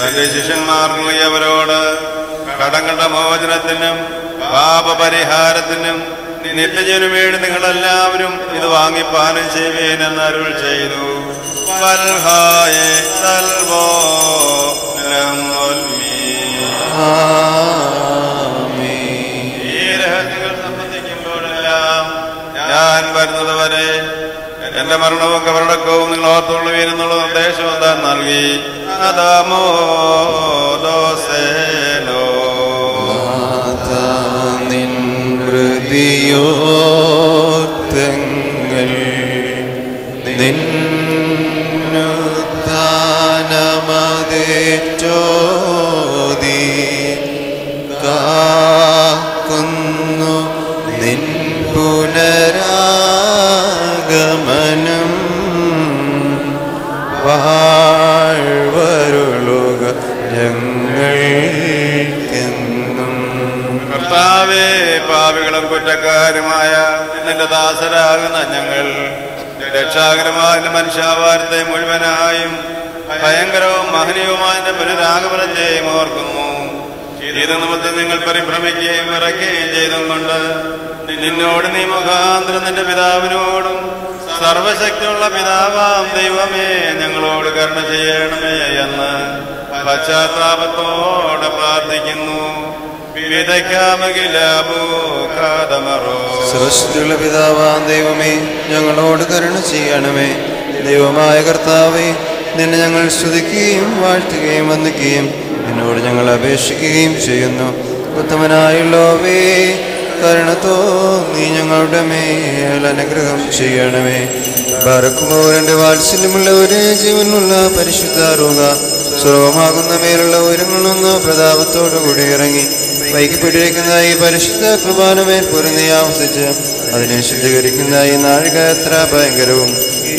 തന്റെ ശിഷ്യന്മാർക്ക് അവരോട്, കടങ്ങളുടെ മോചനത്തിനും പാപപരിഹാരത്തിനും നിത്യജീവനും വേണ്ടി നിങ്ങളെല്ലാവരും ഇത് വാങ്ങിപ്പാനം ചെയ്യുവേനെന്ന് അരുൾ ചെയ്തു. ഈ രഹസ്യങ്ങൾ സംബന്ധിക്കുമ്പോഴെല്ലാം ഞാൻ വരുന്നത് വരെ എന്റെ മരണവും കബറടക്കവും നിങ്ങൾ ഓർത്തുകൊള്ളുവീനെന്നുള്ള നിർദ്ദേശം എന്താ നൽകി. അതാമോ ദോസേനോ നിൻഹൃദിയോർത്തങ്ങൾ നിന്നുത്താനമതേറ്റോതി കാക്കുന്നു. നിൻ പുനരാഗമനം വാഴ്വരുളുക ഞങ്ങൾ പാപികളും കുറ്റക്കാരുമായ നിന്റെ ദാസരാകുന്ന ഞങ്ങൾ രക്ഷാകരമായ മനുഷ്യാവാരത്തെ മുഴുവനായും ഭയങ്കരവും മഹനീയവുമായ പുനരാഗമനത്തെയും ഓർക്കുന്നു. ഇത് നിമിത്തം നിങ്ങൾ പരിഭ്രമിക്കുകയും വിറയ്ക്കുകയും ചെയ്തും കൊണ്ട് നിന്നോട് നീ മുഖാന്തരം നിന്റെ പിതാവിനോടും സർവശക്തിയുള്ള പിതാവാം ദൈവമേ ഞങ്ങളോട് കരുണ ചെയ്യണമേ എന്ന് പശ്ചാത്താപത്തോടെ പ്രാർത്ഥിക്കുന്നു. സർവശക്തിയുള്ള പിതാവാം ദൈവമേ ഞങ്ങളോട് കരുണ ചെയ്യണമേ. ദൈവമായ കർത്താവേ, നിന്നെ ഞങ്ങൾ സ്തുതിക്കുകയും വാഴ്ത്തുകയും വന്ദിക്കുകയും നിന്നോട് ഞങ്ങൾ അപേക്ഷിക്കുകയും ചെയ്യുന്നു. ഉത്തമനായുള്ളവേ, കരുണത്തോ നീ ഞങ്ങളുടെ മേൽ അനുഗ്രഹം ചെയ്യണമേ. ബറക്കുമോരന്റെ വാത്സല്യമുള്ളവരെ, ജീവനുള്ള പരിശുദ്ധ റൂഹ സ്വർവമാകുന്ന മേലുള്ള ഉയരങ്ങളൊന്ന് പ്രതാപത്തോടുകൂടി ഇറങ്ങി വൈകിപ്പെട്ടിരിക്കുന്ന ഈ പരിശുദ്ധ കൃപാനമേൽ പൊരുന്നി ആവസിച്ച് അതിനെ ശുദ്ധീകരിക്കുന്ന ഈ നാഴിക എത്ര ഭയങ്കരവും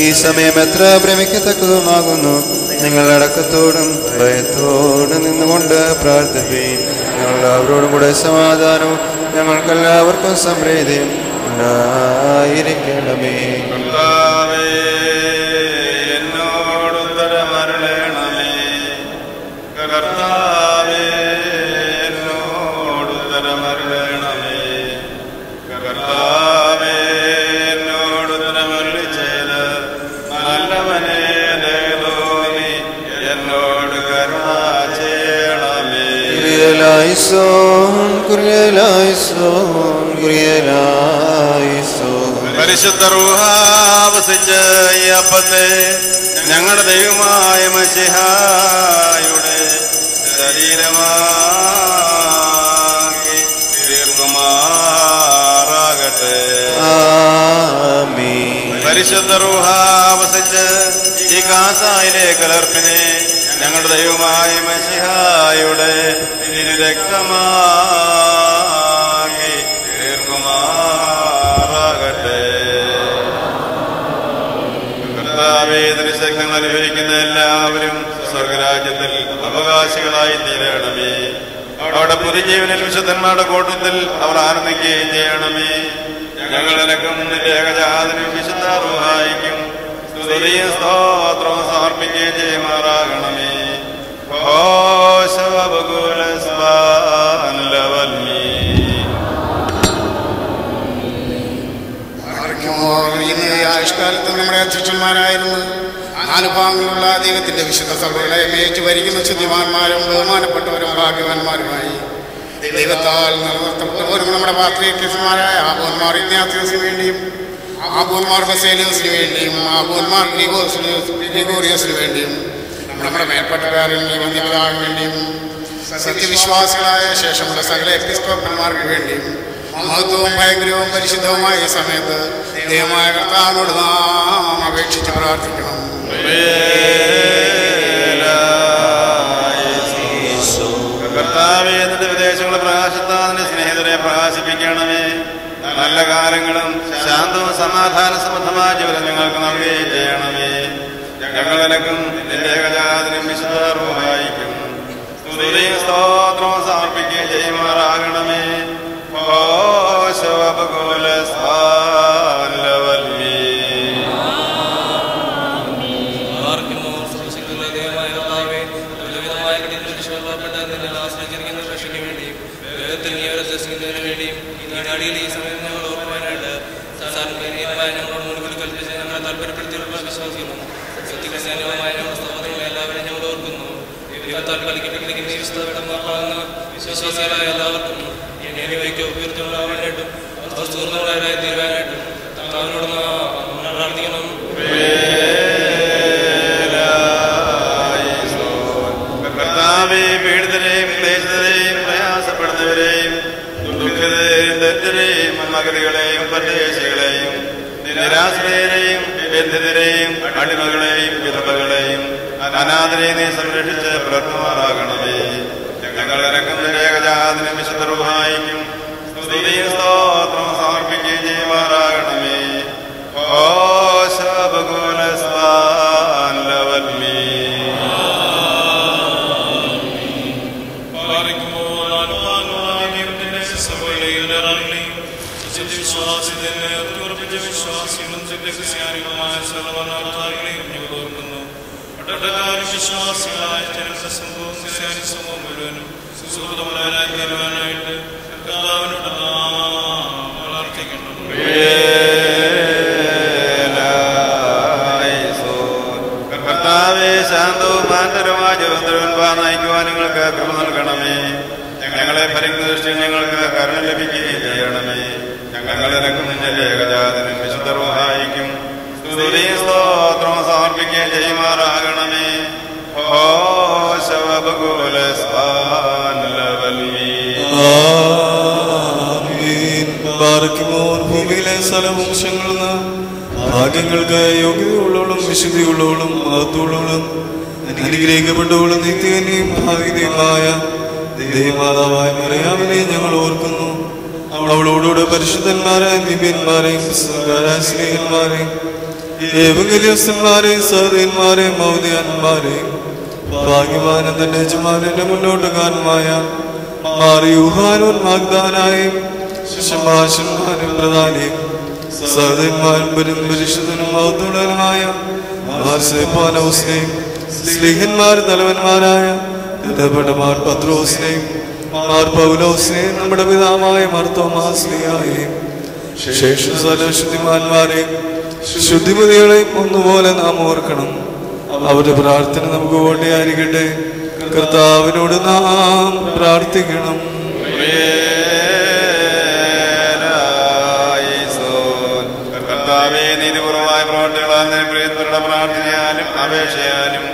ഈ സമയം എത്ര ഭ്രമിക്കത്തക്കതുമാകുന്നു. നിങ്ങൾ അടക്കത്തോടും ഭയത്തോടും നിന്നുകൊണ്ട് പ്രാർത്ഥിക്കുകയും ഞങ്ങളെല്ലാവരോടും കൂടെ സമാധാനവും ഞങ്ങൾക്കെല്ലാവർക്കും സമൃദ്ധിയും ഉണ്ടായിരിക്കണമേ. പരിശുദ്ധ റൂഹ വസിച്ച് ഈ അപ്പത്തെ ഞങ്ങളുടെ ദൈവമായ മശിഹായുടെ ശരീരമാക്കി തീർക്കുമാറാകട്ടെ. പരിശുദ്ധ റൂഹ വസിച്ച് ഈ കാസായിലെ കലർപ്പിനെ ഞങ്ങളുടെ ദൈവമായ മശിഹായുടെ രക്തമാക്കി തീർക്കുമാറാകട്ടെ. കർത്താവേ, ദൃശ്യങ്ങൾ അനുഭവിക്കുന്ന എല്ലാവരും സ്വർഗരാജ്യത്തിൽ അവകാശികളായി തീരണമേ. അവിടെ പുതുജീവനിൽ വിശുദ്ധന്മാരുടെ കൂട്ടത്തിൽ അവർ ആനന്ദിക്കുകയും ചെയ്യണമേ. ഞങ്ങൾ എനക്കും നിന്റെ ഏകജാതനും വിശുദ്ധ റൂഹായിക്കും സ്തുതിയും സ്തോത്രവും സമർപ്പിക്കുകയും ചെയ്യുമാറാകണമേ. ആയുഷ്കാലത്ത് നമ്മുടെ അധ്യക്ഷന്മാരായിരുന്നു 4 ഭാഗങ്ങളുള്ള ദൈവത്തിന്റെ വിശുദ്ധ സഭകളെ മേച്ചു ഭരിക്കുന്ന ശുദ്ധിമാന്മാരും ബഹുമാനപ്പെട്ടവരും ഭാഗ്യവാന്മാരുമായി ദൈവത്താൽ നിലനിർത്തപ്പെട്ടവരും നമ്മുടെ പാത്രീയന്മാരായ ആബോന്മാർ ഇഗ്നാത്യോസിന് വേണ്ടിയും ആബോന്മാർ ബസേലിയോസിന് വേണ്ടിയും ആബോന്മാർ ഗ്രിഗോറിയോസിന് വേണ്ടിയും നമ്മുടെ മേൽപ്പെട്ടക്കാരിൽ വന്യപിതാവിന് വേണ്ടിയും സത്യവിശ്വാസികളായ ശേഷമുള്ള സകല എപ്പിസ്കോപ്പന്മാർക്ക് വേണ്ടിയും മഹത്വവും ഭയങ്കരവും പരിശുദ്ധവുമായ ഈ സമയത്ത് ദൈവമായ കർത്താവിനോട് നാം അപേക്ഷിച്ച് പ്രാർത്ഥിക്കണം. കർത്താവേ, നിന്റെ വിദേശങ്ങളുടെ പ്രകാശത്താതിന്റെ സ്നേഹിതരെ പ്രകാശിപ്പിക്കണമേ. നല്ല കാലങ്ങളും ശാന്തവും സമാധാന സംബന്ധമായ ജീവിതം ഞങ്ങൾക്ക് നൽകുകയും ചെയ്യണമേ. ഞങ്ങൾ എനക്കും നിന്റെ ഏകജാതനും വിശുദ്ധ റൂഹായിക്കും സ്തുതിയും സ്തോത്രവും സമർപ്പിക്കുകയും ചെയ്യുമാറാകണമേ. വിശ്വാസികളായ എല്ലാവർക്കും ഉയർത്തുണ്ടാവാനായിട്ടും തീരുവാനായിട്ടും അവരോട് പ്രാർത്ഥിക്കണം. കർത്താവേ, പീഡിതരെയും ക്ലേശിതരെയും പ്രയാസപ്പെടുന്നവരെയും ദുഃഖിതരെയും ദരിദ്രരെയും മകതികളെയും പരദേശികളെയും നിരാശ്രയരെയും ബന്ധിതരെയും അടിമകളെയും വിധവകളെയും അനാഥരെയും നീ സംരക്ഷിച്ച് പുലർത്തുമാറാകണമേ. ഞങ്ങൾ ഇറക്കുന്ന ഏകജാതനും വിശുദ്ധ റൂഹായിക്കും സ്തുതിയും സ്തോത്രവും സമർപ്പിക്കുകയും ചെയ്യുമാറാകണമേ. സത്യവിശ്വാസത്തിനെ ഉറപ്പിച്ച വിശ്വാസികളും സത്യക്രിസ്ത്യാനികളുമായ സർവ്വനാഥാകളെയും ഞങ്ങൾ ഓർക്കുന്നു. പട്ടക്കാരും വിശ്വാസികളായ ജനങ്ങളുടെ സംഭവം ക്രിസ്ത്യാനി സമൂഹം മുഴുവനും സുഹൃത്തുക്കളായി തീരുവാനായിട്ട് കർത്താവിനോട് നാം പ്രാർത്ഥിക്കണം. കർത്താവേ, ശാന്തവും മാന്തരമായ ജീവിതത്തിൽവാൻ നയിക്കുവാൻ നിങ്ങൾക്ക് കൃപ നൽകണമേ. ഞങ്ങളെ ഭരിക്കുന്ന ദൃഷ്ടിയിൽ ഞങ്ങൾക്ക് കരുണ ലഭിക്കുകയും ചെയ്യണമേ. ഞങ്ങളെ നിന്റെ ഏകജാതനും വിശുദ്ധ റൂഹായിക്കും സ്തുതിയും സ്തോത്രവും സമർപ്പിക്കുകയും ചെയ്യുമാറാകണേ. ഭൂമിയിലെ സ്ഥലവംശങ്ങളിൽ ഭാഗ്യങ്ങൾക്ക് യോഗ്യതയുള്ളവളും വിശുദ്ധിയുള്ളവളും മഹത്വമുള്ളവളും അനുഗ്രഹിക്കപ്പെട്ടവളും നിത്യനെയും ഭാഗ്യതയുമായ ദേവമാതാവായ മറിയാമിനെ ഞങ്ങൾ ഓർക്കുന്നു. അവളോടുകൂടെ പരിശുദ്ധന്മാരായ ദിവ്യന്മാരെയും സ്നേഹന്മാരെയും ഏവങ്കലിയസ്ഥന്മാരെയും സഹോദരന്മാരെയും മൗദ്യാന്മാരെയും ഭാഗ്യവാനും തന്റെ യജമാനന്റെ മുന്നോട്ടുകാരനുമായ മാറിയൂഹാനും വാഗ്ദാനായും ശമാശന്മാരും പ്രധാനിയും സഹോദരന്മാരും പരിശുദ്ധനും മഹത്വമുള്ളവനുമായ മാർസേപ്പാനോസിനെയും സ്ലീഹന്മാർ തലവന്മാരായ മാർ പത്രോസിനെയും മാർ പൗലോസിനെയും നമ്മുടെ പിതാവായ മാർ തോമാസ്ലിയായെയും ശേഷം സകലശുദ്ധിമാന്മാരെയും ശുദ്ധിമതികളെയും ഒന്നുപോലെ നാം ഓർക്കണം. അവരുടെ പ്രാർത്ഥന നമുക്ക് വേണ്ടിയായിരിക്കട്ടെ. കർത്താവിനോട് നാം പ്രാർത്ഥിക്കണം. കർത്താവേ, നീതിപൂർവമായ പ്രവർത്തികളാൽ പ്രിയപ്പെട്ടവരുടെ പ്രാർത്ഥനയാലും അപേക്ഷയാലും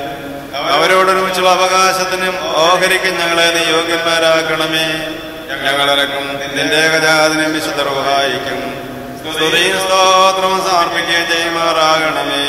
അവരോടൊരുമിച്ചുള്ള അവകാശത്തിനും ഓഹരിക്കും ഞങ്ങളെ നീ യോഗ്യന്മാരാക്കണമേ. ഞങ്ങളിറക്കും നിന്റെ ഏകജാതനും വിശുദ്ധ റൂഹായിക്കും സ്തുതിയും സ്തോത്രവും സമർപ്പിക്കുകയും ചെയ്യുമാറാകണമേ.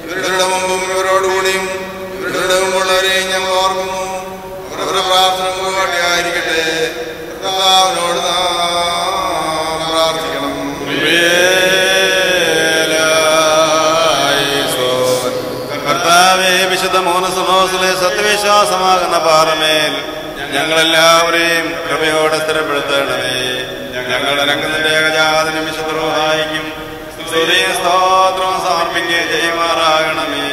ഇവരുടെ മുമ്പും ഇവരോടുകൂടിയും ഇവരുടെ മുമ്പുള്ളവരെയും ഞങ്ങൾ ഓർക്കുന്നു. അവരുടെ പ്രാർത്ഥന വേണ്ടിയായിരിക്കട്ടെ. കർത്താവിനോട് നാം പ്രാർത്ഥിക്കണം. കർത്താവേ, വിശുദ്ധ മോനസമോസിലെ സത്യവിശ്വാസമാകുന്ന പാറമേൽ ഞങ്ങളെല്ലാവരെയും കൃപയോടെ സ്ഥിരപ്പെടുത്തണമേ. ഞങ്ങൾ ഇറങ്ങുന്നതിന്റെ ഏകജാതനും വിശുദ്ധ റൂഹായിക്കും സ്തുതിയും സ്തോത്രവും സമർപ്പിക്കുകയും ചെയ്യുമാറാകണമേ.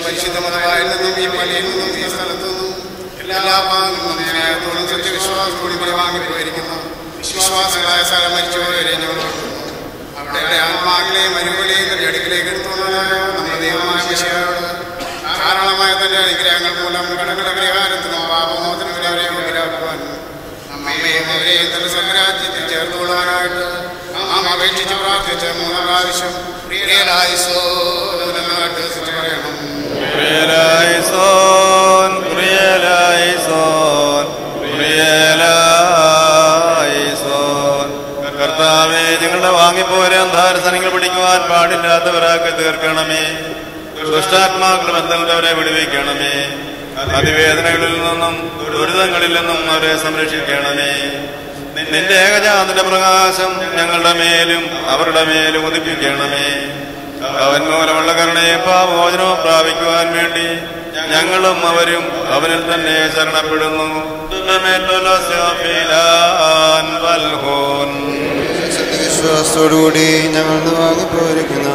പരിശുദ്ധമായ ഈ പള്ളിയിൽ നിന്നും ഈ സ്ഥലത്തു നിന്നും എല്ലാ ഭാഗങ്ങളും സ്നേഹത്തോടും സത്യവിശ്വാസത്തോടും വാങ്ങിപ്പോയിരിക്കുന്ന വിശ്വാസികളായ സ്ഥലം മരിച്ചുപോയവരെ ഞങ്ങൾ ഓർക്കുന്നു. അവരുടെ ആത്മാക്കളെയും മരുമകളെയും തന്റെ അടുക്കിലേക്ക് എടുത്തുകൊണ്ടതായ നമ്മുടെ ദൈവമായ വിഷയോട് ധാരാളമായ തന്റെ അനുഗ്രഹങ്ങൾ മൂലം കടങ്ങളുടെ പരിഹാരത്തിനും പാപമോചനത്തിനും അവരെ മുന്നിലാക്കുവാൻ അമ്മയെയും അവരെയും തന്റെ സ്വരാജ്യത്തിൽ ചേർത്തുകൊള്ളാനായിട്ട് നാം അപേക്ഷിച്ച് പ്രാർത്ഥിച്ച് 3 പ്രാവശ്യം പ്രിയരായിസോ പറയണം. പ്രിയരായിസോ ആരോഗ്യമില്ലാത്തവരാക്കി തീർക്കണമേ. ദുഷ്ടാത്മാക്കൾ ബന്ധപ്പെട്ടവരെ വിടുവിക്കണമേ. അതിവേദനകളിൽ നിന്നും ദുരിതങ്ങളിൽ നിന്നും അവരെ സംരക്ഷിക്കണമേ. നിന്റെ ഏകജാതന്റെ പ്രകാശം ഞങ്ങളുടെ മേലും അവരുടെ മേലും ഉദിപ്പിക്കണമേ. അവൻ മൂലമുള്ള കരുണയെ പാപമോചനവും പ്രാപിക്കുവാൻ വേണ്ടി ഞങ്ങളും അവരും അവനിൽ തന്നെ ശരണപ്പെടുന്നു. വിശ്വാസത്തോടുകൂടി ഞങ്ങൾ വാങ്ങിപ്പോയിരിക്കുന്ന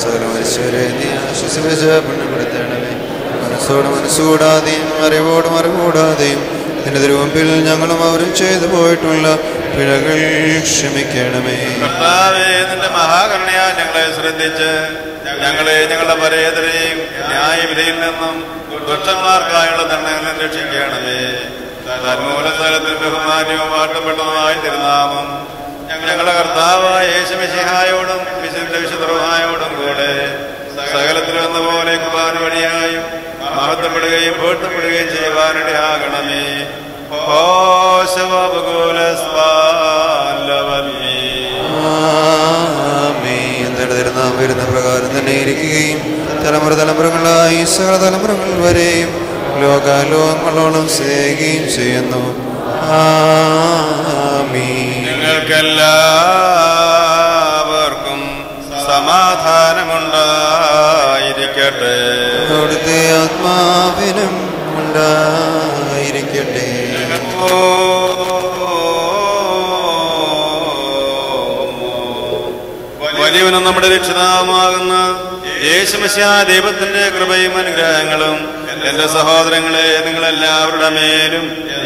സകല മനുഷ്യരെ നീ ആശ്വസിപ്പിച്ച് പുണ്യപ്പെടുത്തണമേ. മനസ്സുകൂടാതെയും അറിവോടും അറിവുകൂടാതെയും നിന്റെ തിരുമുമ്പിൽ ഞങ്ങളും അവരും ചെയ്തു പോയിട്ടുള്ള പിഴകൾ ക്ഷമിക്കണമേ. കർത്താവേ, നിന്റെ മഹാകരുണയാൽ ഞങ്ങളെ ശ്രദ്ധിച്ച് ഞങ്ങളെ ഞങ്ങളുടെ പരേതരെയും ന്യായവിധിയിൽ നിന്നും ദുഷ്ടന്മാർക്കായുള്ള ദണ്ഡങ്ങളിൽ രക്ഷിക്കണമേ. തന്മൂലസ്ഥലത്തിൽ ബഹുമാന്യവും വാഴ്ത്തപ്പെട്ടതുമായ തിരുനാമം ഞങ്ങളുടെ കർത്താവായ യേശുമിശിഹായോടും വിശുദ്ധരോഹായോടും കൂടെ സകലത്തിലും എന്ന പോലെ കുർബാന വഴിയായും മഹത്വപ്പെടുകയും പൂഴ്ത്തപ്പെടുകയും ചെയ്യുവാനിടയാകണമേ. തിരുനാം വരുന്ന പ്രകാരം തന്നെ ഇരിക്കുകയും തലമുറകളായി സകല തലമുറകൾ വരെയും ലോകാലോകങ്ങളോളം സ്നേഹിക്കുകയും ചെയ്യുന്നു. നിങ്ങൾക്കെല്ലാവർക്കും സമാധാനമുണ്ടായിരിക്കട്ടെ. അവിടുത്തെ ആത്മാവിനും ഉണ്ടായിരിക്കട്ടെ. വലിയവനും നമ്മുടെ രക്ഷിതാവുമാകുന്ന യേശുമിശിഹാ ദൈവത്തിന്റെ കൃപയും അനുഗ്രഹങ്ങളും എന്റെ സഹോദരങ്ങളെ നിങ്ങളെല്ലാവരുടെ മേലും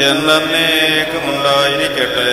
എന്നേക്കും ഉണ്ടായിരിക്കട്ടെ.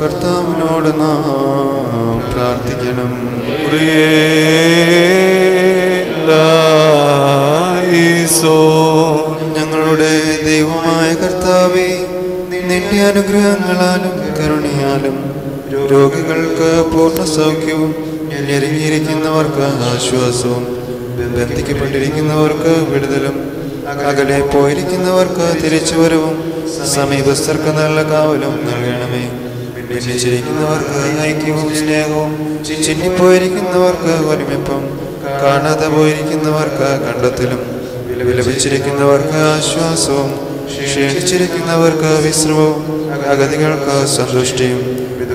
കർത്താവിനോട് നാം പ്രാർത്ഥിക്കണം. ഞങ്ങളുടെ ദൈവമായ കർത്താവേ, നിന്റെ അനുഗ്രഹങ്ങളാലും കരുണയാലും രോഗികൾക്ക് പൂർണ്ണ സൗഖ്യവും ഞെരുങ്ങിയിരിക്കുന്നവർക്ക് ആശ്വാസവും ബന്ധിക്കപ്പെട്ടിരിക്കുന്നവർക്ക് വിടുതലും അകലെ പോയിരിക്കുന്നവർക്ക് തിരിച്ചുവരവും സമീപസ്ഥർക്ക് നല്ല കാവലും നൽകണമേ. ഭിന്നിച്ചിരിക്കുന്നവർക്ക് ഐക്യവും സ്നേഹവും, ചിന്നിപ്പോയിരിക്കുന്നവർക്ക് ഒരുമിപ്പും, കാണാതെ പോയിരിക്കുന്നവർക്ക് കണ്ടെത്തലും, വിലപിച്ചിരിക്കുന്നവർക്ക് ആശ്വാസവും, ക്ഷീണിച്ചിരിക്കുന്നവർക്ക് വിശ്രമവും, അഗതികൾക്ക് സന്തുഷ്ടിയും,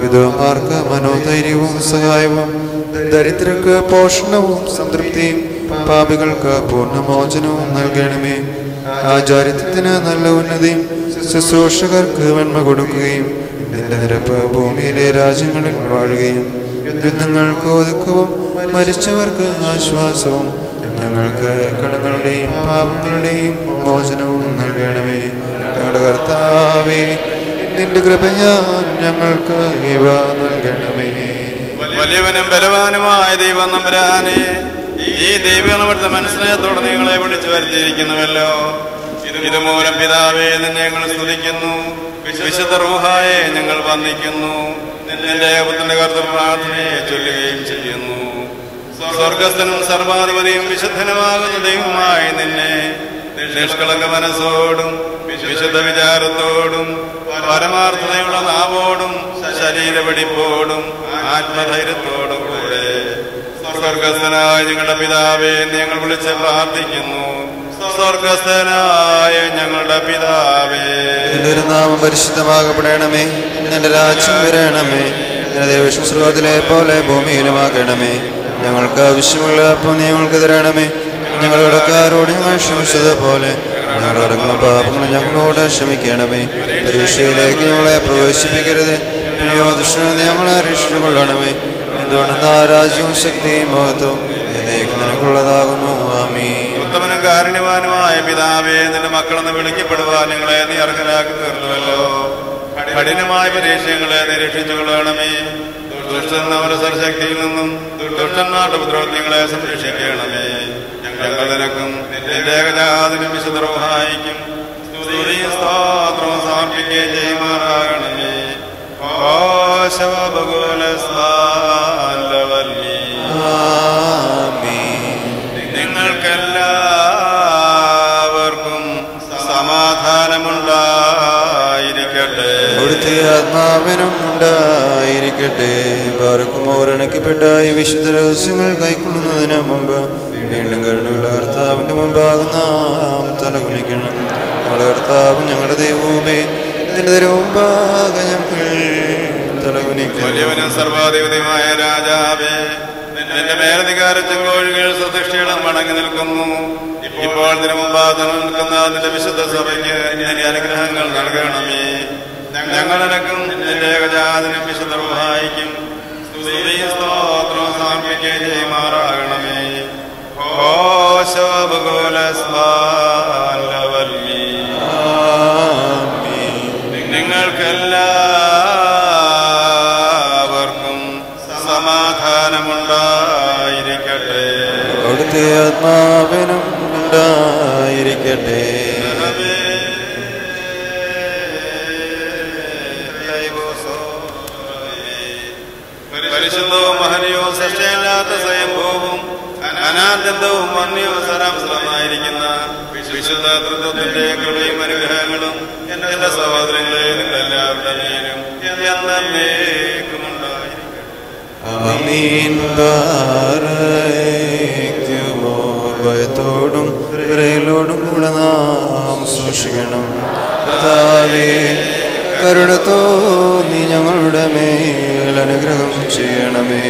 വിധവമാർക്ക് മനോധൈര്യവും സഹായവും, ദരിദ്രർക്ക് പോഷണവും സംതൃപ്തിയും, പാപികൾക്ക് പൂർണ്ണമോചനവും നൽകണമേ. ആചാര്യത്വത്തിന് നല്ല ഉന്നതിയും, ശുശ്രൂഷകർക്ക് വെണ്മ കൊടുക്കുകയും, നിന്റെ നിരപ്പ് ഭൂമിയിലെ രാജ്യങ്ങളിൽ വാഴുകയും, യുദ്ധങ്ങൾക്ക് ഒതുക്കവും മരിച്ചവർക്ക് ആശ്വാസവും, ഞങ്ങൾക്ക് കടങ്ങളുടെയും പാപങ്ങളുടെയും മോചനവും നൽകണമേ. ഞങ്ങളുടെ കർത്താവേ, നിന്റെ കൃപയാൽ ഞങ്ങൾക്ക് ഇവ നൽകണമേ. വലിയവനും ബലവാനുമായ ദൈവം നമ്പുരാനെ, ഈ ദൈവങ്ങളുടെ മനസ്സിനത്തോടെ നിങ്ങളെ വിളിച്ചു വരുത്തിയിരിക്കുന്നുവല്ലോ. ഇതുമൂലം പിതാവേ, നിന്നെ ഞങ്ങൾ സ്തുതിക്കുന്നു. വിശുദ്ധ റൂഹായെ ഞങ്ങൾ വന്ദിക്കുന്നു. നിന്റെ പുത്രന്റെ കർത്തൃപ്രാർത്ഥനയെ ചൊല്ലുകയും ചെയ്യുന്നു. സ്വർഗസ്ഥനും സർവാധിപതിയും വിശുദ്ധനുമാകുന്ന ദൈവമായി നിന്നെ നിഷ്കളങ്ക മനസ്സോടും വിശുദ്ധ വിചാരത്തോടും പരമാർത്ഥതയുള്ള നാവോടും ശരീരവെടിപ്പോടും ആത്മധൈര്യത്തോടും കൂടെ സ്വർഗസ്ഥനായ ഞങ്ങളുടെ പിതാവേ, ഞങ്ങൾ വിളിച്ച് പ്രാർത്ഥിക്കുന്നു. സ്വർഗസ്ഥനായ ഞങ്ങളുടെ പിതാവേ, നിന്റെ നാമം പരിശുദ്ധമാകപ്പെടണമേ. നിന്റെ രാജ്യം വരണമേ. നിന്റെ ദേവശുശ്രൂഷത്തിലെ പോലെ ഭൂമിയിലുമാകണമേ. ഞങ്ങൾക്ക് ആവശ്യമുള്ള അപ്പം ഞങ്ങൾക്ക് തരണമേ. ഞങ്ങളുടെ കടക്കാരോട് ഞങ്ങൾ ക്ഷമിച്ചതുപോലെ ഞങ്ങളുടെ പാപങ്ങൾ ഞങ്ങളോട് ക്ഷമിക്കണമേ. പരീക്ഷയിലേക്ക് ഞങ്ങളെ പ്രവേശിപ്പിക്കരുത്. ഞങ്ങളെ രക്ഷിച്ചുകൊള്ളണമേ. എന്തുകൊണ്ടെന്ന രാജ്യവും ശക്തിയും മഹത്വവും നിനക്കുള്ളതാകുന്നു. ആമീൻ. ഉത്തമനും കാരുണ്യവാനുമായ പിതാവേ, നിന്റെ മക്കളെന്ന് വിളിക്കപ്പെടുവാൻ നിങ്ങളെ നീ അർഹരാക്കി തീർന്നുവല്ലോ. കഠിനമായ പരീക്ഷകളെ നീ രക്ഷിച്ചുകൊള്ളണമേ. ദുഷ്ടന്മാരുടെ സർശക്തിയിൽ നിന്നും ദുഷ്ടന്മാരുടെ ഉപദ്രവങ്ങളെ സംരക്ഷിക്കണമേ. ഞങ്ങൾ നിനക്കും നിന്റെ ഏകജാതനും വിശുദ്ധ റൂഹായിക്കും സ്തുതിയും സ്തോത്രവും സമർപ്പിക്കുകയും ചെയ്യുമാറാകണമേ. നിങ്ങൾക്കെല്ലാവർക്കും സമാധാനമുണ്ടായിരിക്കട്ടെ. അവിടുത്തെ ആത്മാവിനും ഉണ്ടായിരിക്കട്ടെ. ആർക്കും ഓരണക്കപ്പെട്ട ഈ വിശുദ്ധ രഹസ്യങ്ങൾ കൈക്കൊള്ളുന്നതിന് മുമ്പ് വീണ്ടും കരുണയുള്ള കർത്താവിന്റെ മുമ്പാകെ നാം തലകുനിക്കണം. ഞങ്ങളുടെ കർത്താവ് ഞങ്ങളുടെ ദൈവമേ, നിന്റെ മുമ്പാകെ ഞങ്ങൾ തലകുനിക്കണം. വലിയവനും സർവാധിപതിയുമായ രാജാവേ, നിന്റെ മേലധികാര ചെങ്കോഴികൾ സൃഷ്ടികളും മടങ്ങി നിൽക്കുന്നു. ഇപ്പോൾ ഇതിനു മുമ്പാകെ നിൽക്കുന്ന നിന്റെ വിശുദ്ധ സഭയ്ക്ക് നിന്റെ അനുഗ്രഹങ്ങൾ നൽകണമേ. ഞങ്ങൾ നിനക്കും നിന്റെ ഏകജാതനും വിശുദ്ധ റൂഹായിക്കും സ്തുതിയും സ്തോത്രവും സമർപ്പിക്കുകയും ചെയ്യുമാറാകണമേ. നിങ്ങൾക്കെല്ലാവർക്കും സമാധാനമുണ്ടായിരിക്കട്ടെ. അവിടുത്തെ ആത്മാവിനും ഉണ്ടായിരിക്കട്ടെ. പരിശുദ്ധവും മഹനീയവും സൃഷ്ടിയില്ലാത്ത സ്വയംഭൂവും അനാദ്യന്തവും വന്യവും സരാംസമായിരിക്കുന്ന വിശുദ്ധ തൃത്വത്തിന്റെ കൃപയും അനുഗ്രഹങ്ങളും എന്റെ സഹോദരങ്ങളെ നിങ്ങളെല്ലാവരുടെ മേലും എന്നേക്കും ഉണ്ടായിരിക്കട്ടെ. ഭയത്തോടും വിറയലോടും കൂടെ നാം സൂക്ഷിക്കണം. കരുണത്തോ നീ ഞങ്ങളുടെ മേൽ അനുഗ്രഹം ചെയ്യണമേ.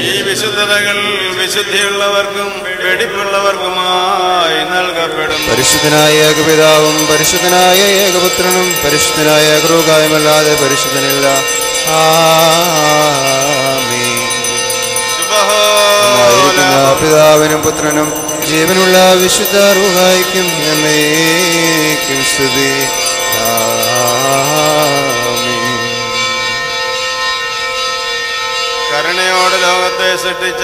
ഈ വിശുദ്ധതകൾ വിശുദ്ധിയുള്ളവർക്കും വെടിപ്പുള്ളവർക്കുമായി നൽകപ്പെടും. പരിശുദ്ധനായ ഏകപിതാവും പരിശുദ്ധനായ ഏകപുത്രനും പരിശുദ്ധനായ ഏകരൂകായുമല്ലാതെ പരിശുദ്ധനില്ല. പിതാവിനും പുത്രനും ജീവനുള്ള വിശുദ്ധ റൂഹായിക്കും എന്നേക്കും സ്തുതി. കരുണയോട് ലോകത്തെ സൃഷ്ടിച്ച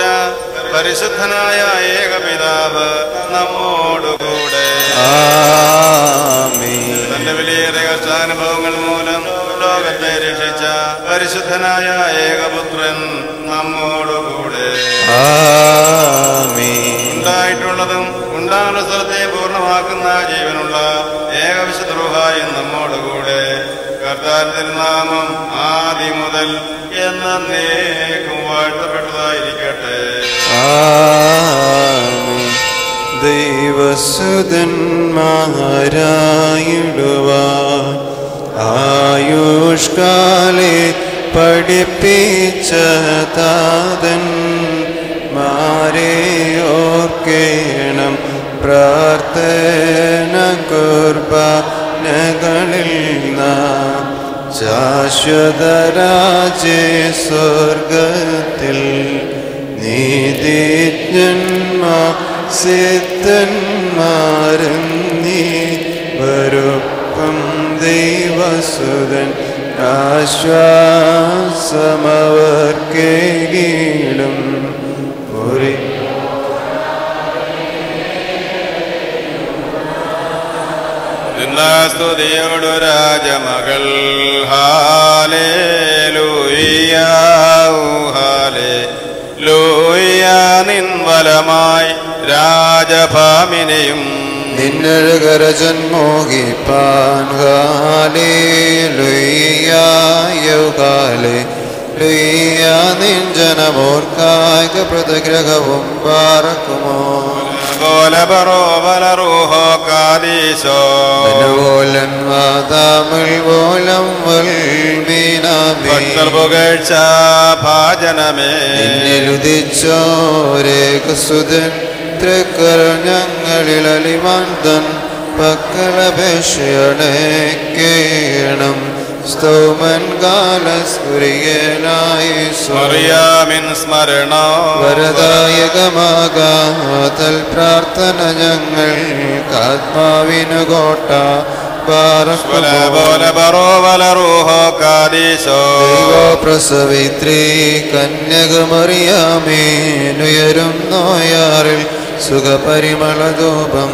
പരിശുദ്ധനായ ഏകപിതാവ് നമ്മോടുകൂടെ. തന്റെ വലിയ കഷ്ടാനുഭവങ്ങൾ മൂലം ലോകത്തെ രക്ഷിച്ച പരിശുദ്ധനായ ഏകപുത്രൻ നമ്മോടുകൂടെ. ഉണ്ടായിട്ടുള്ളതും ഉണ്ടാകുന്ന സ്ഥലത്തെ പൂർണ്ണമാക്കുന്ന ജീവനുള്ള ഏകവിശുദ്ധ റൂഹായും നമ്മോടുകൂടെ. കർത്താൻ തിരുനാമം ആദ്യം മുതൽ എന്നേക്കും വാഴ്ത്തപ്പെട്ടതായിരിക്കട്ടെ. ആമേൻ. ദൈവസുതന്മാരായിടുവാൻ ആയുഷ്കാലെ പഠിപ്പിച്ച താതൻ മാരെ ഓർക്കേണം പ്രാർത്ഥന കുർബാനകളിൽ നാം ശാശ്വതരാജേ സ്വർഗത്തിൽ നീതിജ്ഞന്മാർ സിദ്ധന്മാരെന്നീ വരൂപ്പം ദൈവസുതൻ ആശ്വാസമവർക്കേകിടും ഒരു സ്തുതിയോടു രാജമകൾ ഹാലേലൂയ ഹാലേലൂയ നിൻ വലമായി രാജഭാമിനെയും നിന്നഴകരജൻ മോഹിപ്പാൻ ഹാലേലൂയ നിൻ ജനമോർക്കായിക പ്രതിഗ്രഹവും പാർക്കുമോ പുകഴ്ച ഭാജനമേ നിന്നുദിച്ചോരേകസുതൻ തൃക്കർ ഞങ്ങളിൽ അലിമാന്തൻ പക്കലപേക്ഷയണേക്കേണം സ്തോമൻ കാലസ്കുരിയനായി സ്മറിയാമിൻ സ്മരണ വരദായകമാകാതൽ പ്രാർത്ഥന ഞങ്ങൾ ആത്മാവിനു കോട്ട പ്രസവിത്രീ കന്യകമറിയാമേനുയരും നോയാറിൽ സുഖപരിമളധൂപം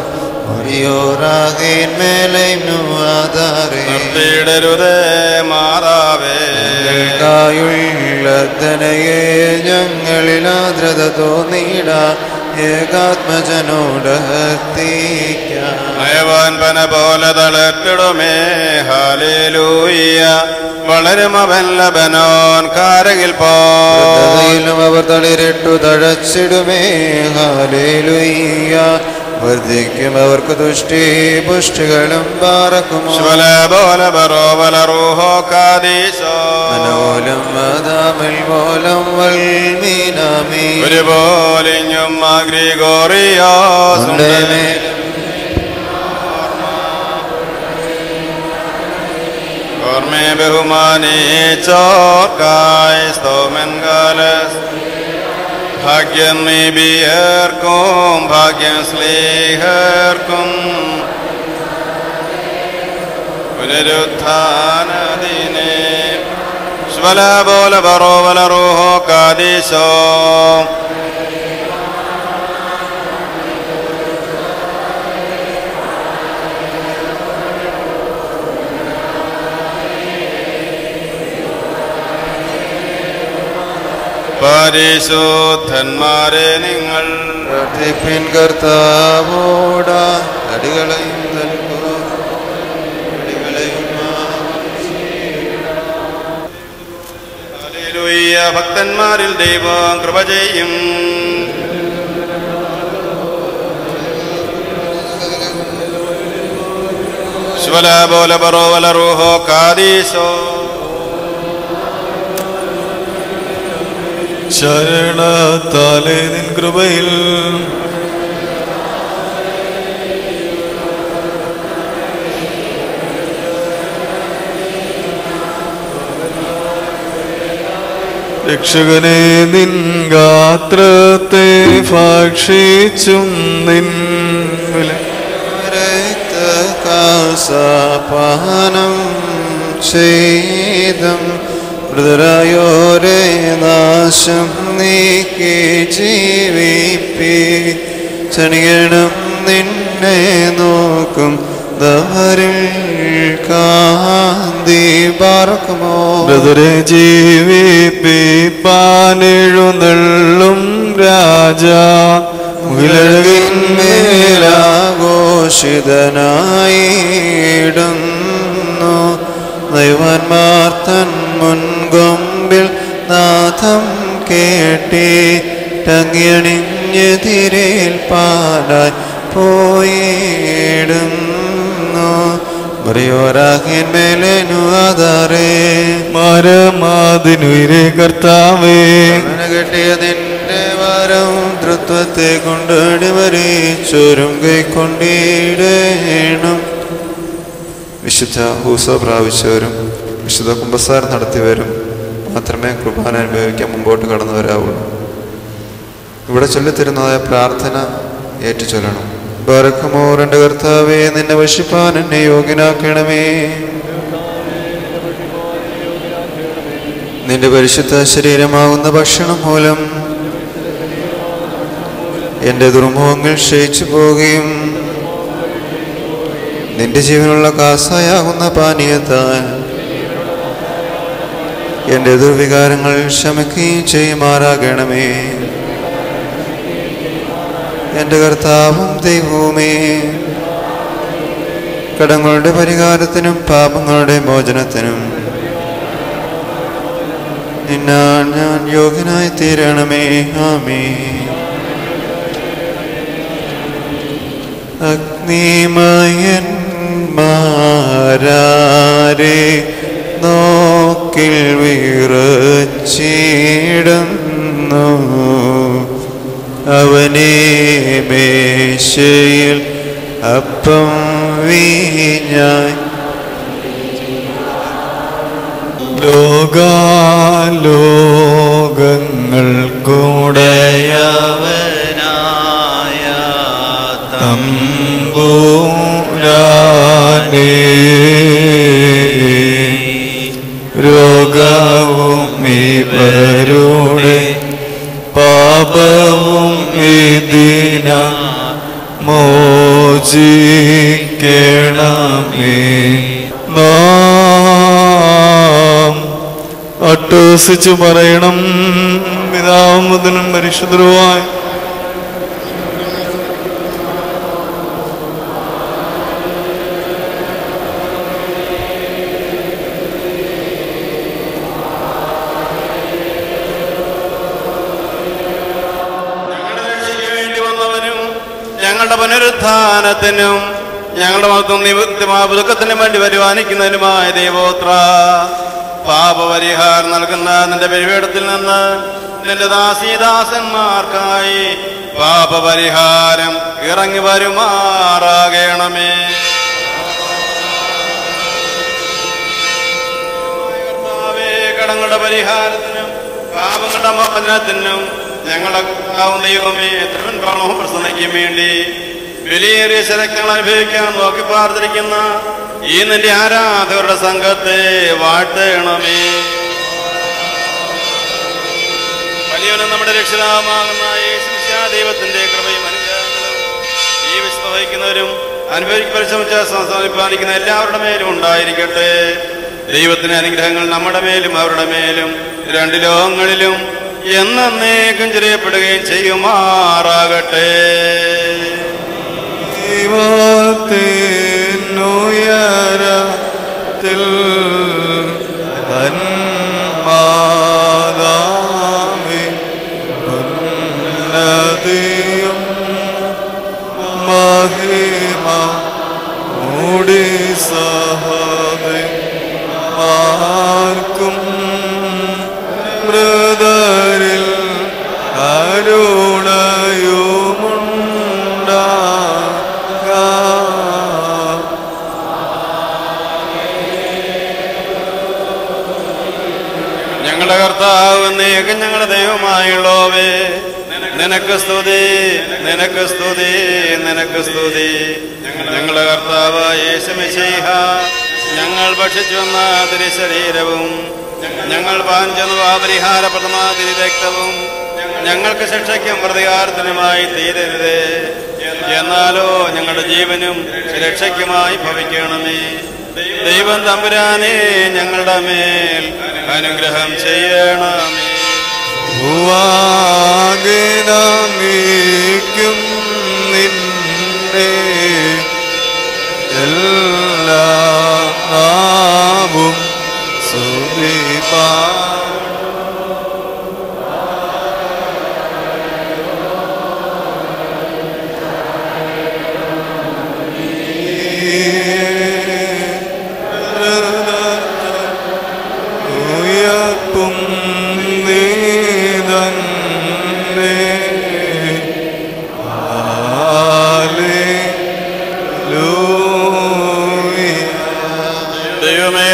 ിടരുതേ മാതാവേ ായുള്ളതനയെ ഞങ്ങളിൽ ആദ്രത തോന്നിട ഏകാത്മജനോട് നയവാൻ പന പോലെ തളർത്തിടുമേ ഹാലേലൂയ വളരും അവൻ ലബനോൻ കാരകിൽ പോലും അവർ തളിരിട്ടു തഴച്ചിടുമേ ഹാലേലൂയ വർദ്ധിക്കും അവർക്ക് ദുഷ്ടി പുഷ്ടികളും പാറക്കുമോ മനോലം മദാമിൽ പോലം വൽമീനാമീ ഒരുപോലിഞ്ഞും ഗ്രിഗോറിയോസ് ഓർമ്മേ ബഹുമാനിച്ചോർക്കായി സ്തോമൻ കാലസ് ഭാഗ്യം നിബിയർക്കും ഭാഗ്യം സ്ലീഹർക്കും പുനരുത്ഥാനദിനെ സ്വല ബോല ബറോവല റൂഹോ കാദീശോ പരിശുദ്ധന്മാരെ നിങ്ങൾ പ്രാർത്ഥിപ്പിൻ കർത്താവോട അടികളെയും ഹല്ലേലൂയ ഭക്തന്മാരിൽ ദൈവം കൃപ ചെയ്യും ശുവല ബോല ബറോവല റൂഹോ കാദീശോ ശരണത്താലെ നിൻ കൃപയിൽ രക്ഷകനെ നിൻ ഗാത്രത്തെ ഭക്ഷിച്ചും നിൻ പാനം ചെയ്തും മൃതരായോരെ നാശം നീക്കി ജീവിപ്പി ചണിയണം നിന്നെ നോക്കും ദഹരിൽ കാന്തി പാർക്കുമോ മൃതരെ ജീവിപ്പിപ്പാനെഴുന്നള്ളും രാജാ മുകിലഴകിന്മേലാഘോഷിതനായിടുന്നു ദൈവാന്മാർ തൻ മുൻകൊമ്പിൽ നാഥം കേട്ടിട്ടങ്ങിയണിഞ്ഞ് തിരേൽപ്പാനായി പോയിടുന്നു. മരമാതിനുയിരെ കർത്താവേ, കെട്ടിയ നിന്റെ വരം തൃത്വത്തെ കൊണ്ട് അടിവരിച്ചോരും കൈക്കൊണ്ടിടേണം. വിശുദ്ധ ഹൂസ പ്രാപിച്ചവരും വിശുദ്ധ കുമ്പസാരം നടത്തിയവരും മാത്രമേ കുർബാന അനുഭവിക്കാൻ മുമ്പോട്ട് കടന്നു വരാവുള്ളൂ. ഇവിടെ ചൊല്ലിത്തരുന്നതായ പ്രാർത്ഥന ഏറ്റുചൊല്ലണം. ബറക്കുമോർ എൻ്റെ കർത്താവേ, നിന്നെ വശിപ്പാൻ എന്നെ യോഗ്യനാക്കണമേ. നിന്റെ പരിശുദ്ധ ശരീരമാകുന്ന ഭക്ഷണം മൂലം എൻ്റെ ദുർമുഖങ്ങൾ ക്ഷയിച്ചു പോവുകയും നിന്റെ ജീവനുള്ള കാസായാകുന്ന പാനീയത്താൽ എൻ്റെ ദുർവികാരങ്ങൾ ശമിക്കുകയും ചെയ്യുമാറാകണമേ. എൻ്റെ കർത്താവും ദൈവവുമേ, കടങ്ങളുടെ പരിഹാരത്തിനും പാപങ്ങളുടെ മോചനത്തിനും നിന്നാൽ ഞാൻ യോഗ്യനായി തീരണമേ. ആമേൻ. അഗ്നിമയന്മാരാരെ നോക്കിൽ വിറച്ചിടുന്നു, അവനെ മേശയിൽ അപ്പം വീഞ്ഞായി ലോകാലോകങ്ങൾക്കുടയവനായ തമ്പുരാനേ, രോഗവും ഇവരുടെ പാപവും ഇതിന മോചിക്കണമേ. നാം അട്ടഹസിച്ചു പറയണം. പിതാവും പുത്രനും പരിശുദ്ധരുമായി ഞങ്ങളുടെ പുനരുത്ഥാനത്തിനും ഞങ്ങളുടെ മഹത്വം നിവൃത്തിമാപുതുക്കത്തിനും വേണ്ടി വരുവാനിക്കുന്നതിനുമായ ദൈവോത്ര, പാപപരിഹാരം നൽകുന്ന നിന്റെ ബലിപീഠത്തിൽ നിന്ന് നിന്റെ ദാസീദാസന്മാർക്കായി പാപപരിഹാരം ഇറങ്ങി വരുമാറാകണമേ. കടങ്ങളുടെ പരിഹാരത്തിനും പാപങ്ങളുടെ മോചനത്തിനും ഞങ്ങളുടെ ദൈവമേ തിരുവൻപാണവും പ്രസന്നയ്ക്കും വേണ്ടി വിലയേറിയ ശരക്തങ്ങൾ അനുഭവിക്കാൻ നോക്കി പ്രാർത്ഥിക്കുന്ന ഈ നിന്റെ ആരാധകരുടെ സംഘത്തെ വാഴ്ത്തണമേ. വലിയവനും നമ്മുടെ രക്ഷിതാവുമാകുന്ന യേശുമിശിഹാ ദൈവത്തിന്റെ കൃപയും അനുഗ്രഹങ്ങളും ഈ വിശുദ്ധ വഹിക്കുന്നവരും അനുഭവിക്കാൻ പരിശ്രമിച്ച സംസാരിപ്പാനിക്കുന്ന എല്ലാവരുടെ മേലും ഉണ്ടായിരിക്കട്ടെ. ദൈവത്തിന്റെ അനുഗ്രഹങ്ങൾ നമ്മുടെ മേലും അവരുടെ മേലും രണ്ട് ലോകങ്ങളിലും എന്നേക്കും ചെറിയപ്പെടുകയും ചെയ്യുമാറാകട്ടെ. ദൈവത്തിനുയരത്തിൽ തന്മാതാവേ, ഉന്നതിയും മഹിമ മൂടി സഹദേ ആർക്കും മൃതരിൽ കരുണയുമുണ്ടാക. ഞങ്ങളുടെ കർത്താവ് എന്നേക്കും ഞങ്ങളുടെ ദൈവമായുള്ളോവേ, നിനക്ക് സ്തുതി, നിനക്ക് സ്തുതി, നിനക്ക് സ്തുതി. ഞങ്ങളുടെ കർത്താവ് യേശുമിശിഹാ, ഞങ്ങൾ ഭക്ഷിച്ചു വന്ന തിരുശരീരവും ഞങ്ങൾ പാഞ്ചെന്ന പരിഹാരപ്രദമായ തിരുരക്തവും ഞങ്ങൾക്ക് ശിക്ഷയ്ക്കും പ്രതികാരത്തിനുമായി തീരരുത്, എന്നാലോ ഞങ്ങളുടെ ജീവനും രക്ഷയ്ക്കുമായി ഭവിക്കണമേ. ദൈവം തമ്പുരാനെ ഞങ്ങളുടെ മേൽ അനുഗ്രഹം ചെയ്യണമേ. വാഗിനമീക്കും നിന്നെ എല്ലാ നാവും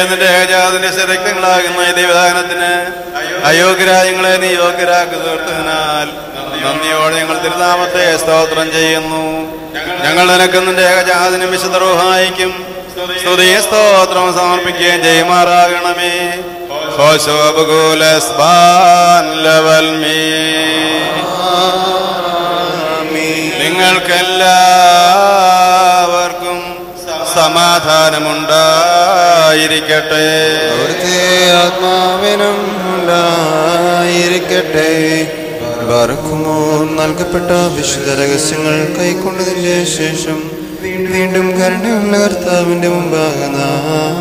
നിന്റെ ഏജാതിന്റെ രക്തങ്ങളാകുന്ന ഈ ദൈവദാനത്തിന് അയോഗ്യരായങ്ങളെ നീ യോഗ്യരാക്കി തീർത്തതിനാൽ നന്ദിയോടെ ഞങ്ങൾ തിരുനാമത്തെ സ്തോത്രം ചെയ്യുന്നു. ഞങ്ങൾ നിനക്ക് നിന്റെ ഏകജാതിനും വിശുദ്ധ റൂഹായിക്കും സ്തുതി സ്തോത്രം സമർപ്പിക്കുകയും ചെയ്യുമാറാകണമേ. നിങ്ങൾക്കെല്ലാവർക്കും സമാധാനമുണ്ടായിരിക്കട്ടെ. അവിടുത്തെ ആത്മാവിനും ഉണ്ടായിരിക്കട്ടെ. ബാറക്കുമോ നൽകപ്പെട്ട വിശുദ്ധ രഹസ്യങ്ങൾ കൈക്കൊണ്ടതിന്റെ ശേഷം വീണ്ടും കരുണയുള്ള കർത്താവിന്റെ മുമ്പാകെ നാം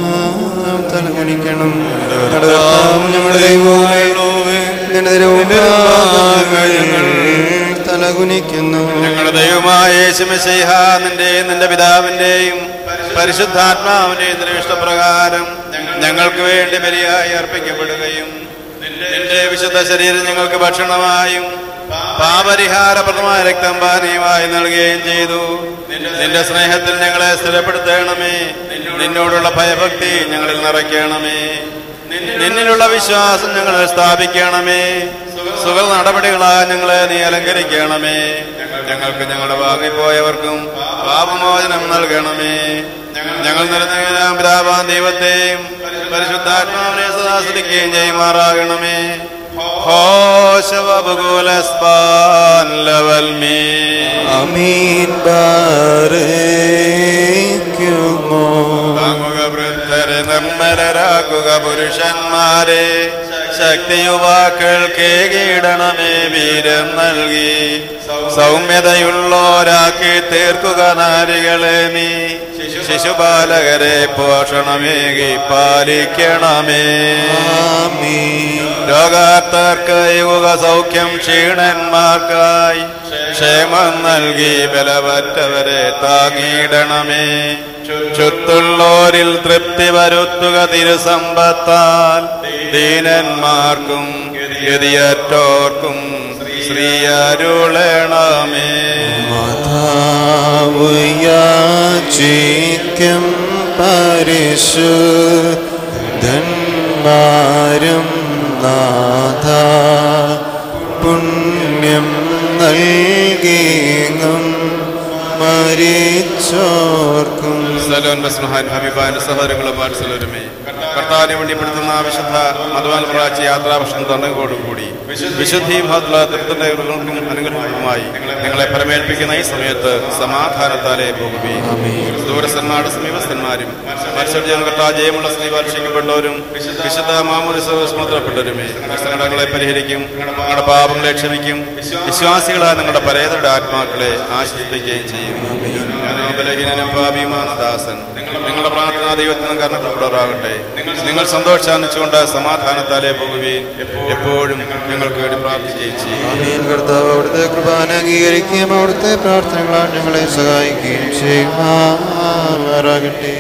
തലകുനിക്കണം. ഞങ്ങളുടെ ദൈവമേ, തലകുനിക്കുന്നു. ഞങ്ങളുടെ ദൈവമായ യേശുമിശിഹ നിന്റെ പിതാവിന്റെയും പരിശുദ്ധാത്മാവിന്റെയും ഇഷ്ടപ്രകാരം ഞങ്ങൾക്ക് വേണ്ടി ബലിയായി അർപ്പിക്കപ്പെടുകയും നിന്റെ വിശുദ്ധ ശരീരം ഞങ്ങൾക്ക് ഭക്ഷണമായും പാപരിഹാരപ്രദമായ രക്തം പാനീയമായി നൽകുകയും ചെയ്തു. നിന്റെ സ്നേഹത്തിൽ ഞങ്ങളെ സ്ഥിരപ്പെടുത്തണമേ. നിന്നോടുള്ള ഭയഭക്തി ഞങ്ങളിൽ നിറയ്ക്കണമേ. നിന്നിലുള്ള വിശ്വാസം ഞങ്ങളിൽ സ്ഥാപിക്കണമേ. സുഖ നടപടികളാൽ ഞങ്ങളെ നീ അലങ്കരിക്കണമേ. ഞങ്ങൾക്ക് ഞങ്ങളുടെ വാങ്ങിപ്പോയവർക്കും പാപമോചനം നൽകണമേ. ഞങ്ങൾ നിരന്തര പിതാവാൻ ദൈവത്തെയും പരിശുദ്ധാത്മാവിനെ സദാസ്വദിക്കുകയും ചെയ്യുമാറാകണമേ. ആമീൻ. ബാറേക്കുമോ. വൃദ്ധരെ നിർമ്മലരാക്കുക പുരുഷന്മാരെ. ശക്തി യുവാക്കൾക്ക് കീടണമേ. വീരം നൽകി സൗമ്യതയുള്ളോരാക്കി തീർക്കുക നാരികളെ നീ. ശിശുബാലകരെ പോഷണമേകി പാലിക്കണമേ. രോഗാർത്തർക്ക് യുഗ സൗഖ്യം, ക്ഷീണന്മാർക്കായി ക്ഷേമം നൽകി ബലവറ്റവരെ താങ്ങിയിടണമേ. ചുറ്റുള്ളോരിൽ തൃപ്തി വരുത്തുക തിരുസമ്പത്താൽ. ദീനന്മാർക്കും ഗതിയറ്റോർക്കും ശ്രീ അരുളണമേ. മാതാവ് യാചിക്കും പരിശുദ്ധന്മാരും നാഥ പുണ്യം നൽകിയും മരിച്ചോർക്കും. സഹോദരങ്ങളും വാത്സല്യരുമേ, കർത്താവിനെ വേണ്ടിപ്പെടുത്തുന്ന വിശുദ്ധ മധുവാൻ പ്രാച്ച യാത്രാഭക്ഷണം തണ്ണുകോടുകൂടി വിശുദ്ധിയും തൃപ്തിക്കും അനുഗ്രഹവുമായി നിങ്ങളെ പരമേൽപ്പിക്കുന്ന ഈ സമയത്ത് സമാധാനത്താലേ പോകുകയും ദൂരസ്ഥന്മാരുടെ സമീപസ്ഥന്മാരും മത്സരം കർത്താജയമുള്ള സ്ത്രീ രക്ഷിക്കപ്പെട്ടവരും വിശുദ്ധ മാമൂലിസമുദ്രപ്പെട്ടവരുമേ സങ്കടങ്ങളെ പരിഹരിക്കും, നിങ്ങളുടെ പാപങ്ങളെ ക്ഷമിക്കും. വിശ്വാസികളായ നിങ്ങളുടെ പരേതരുടെ ആത്മാക്കളെ ആശ്വസിപ്പിക്കുകയും ചെയ്യും. ബലഹീനനും പാപിയുമാണ് ദാസൻ. നിങ്ങളുടെ പ്രാർത്ഥനാ ദൈവത്തിനും കർണപ്പെടുമാറാകട്ടെ. നിങ്ങൾ സന്തോഷിച്ചുകൊണ്ട് സമാധാനത്താലേ പോകുകയും എപ്പോഴും ഞങ്ങൾക്ക് വേണ്ടി പ്രാർത്ഥിക്കുകയും ചെയ്യും. കർത്താവ് അവിടുത്തെ കൃപാന അംഗീകരിക്കുകയും അവിടുത്തെ പ്രാർത്ഥനകളാൽ ഞങ്ങളെ സഹായിക്കുകയും ചെയ്യുമാറാകട്ടെ.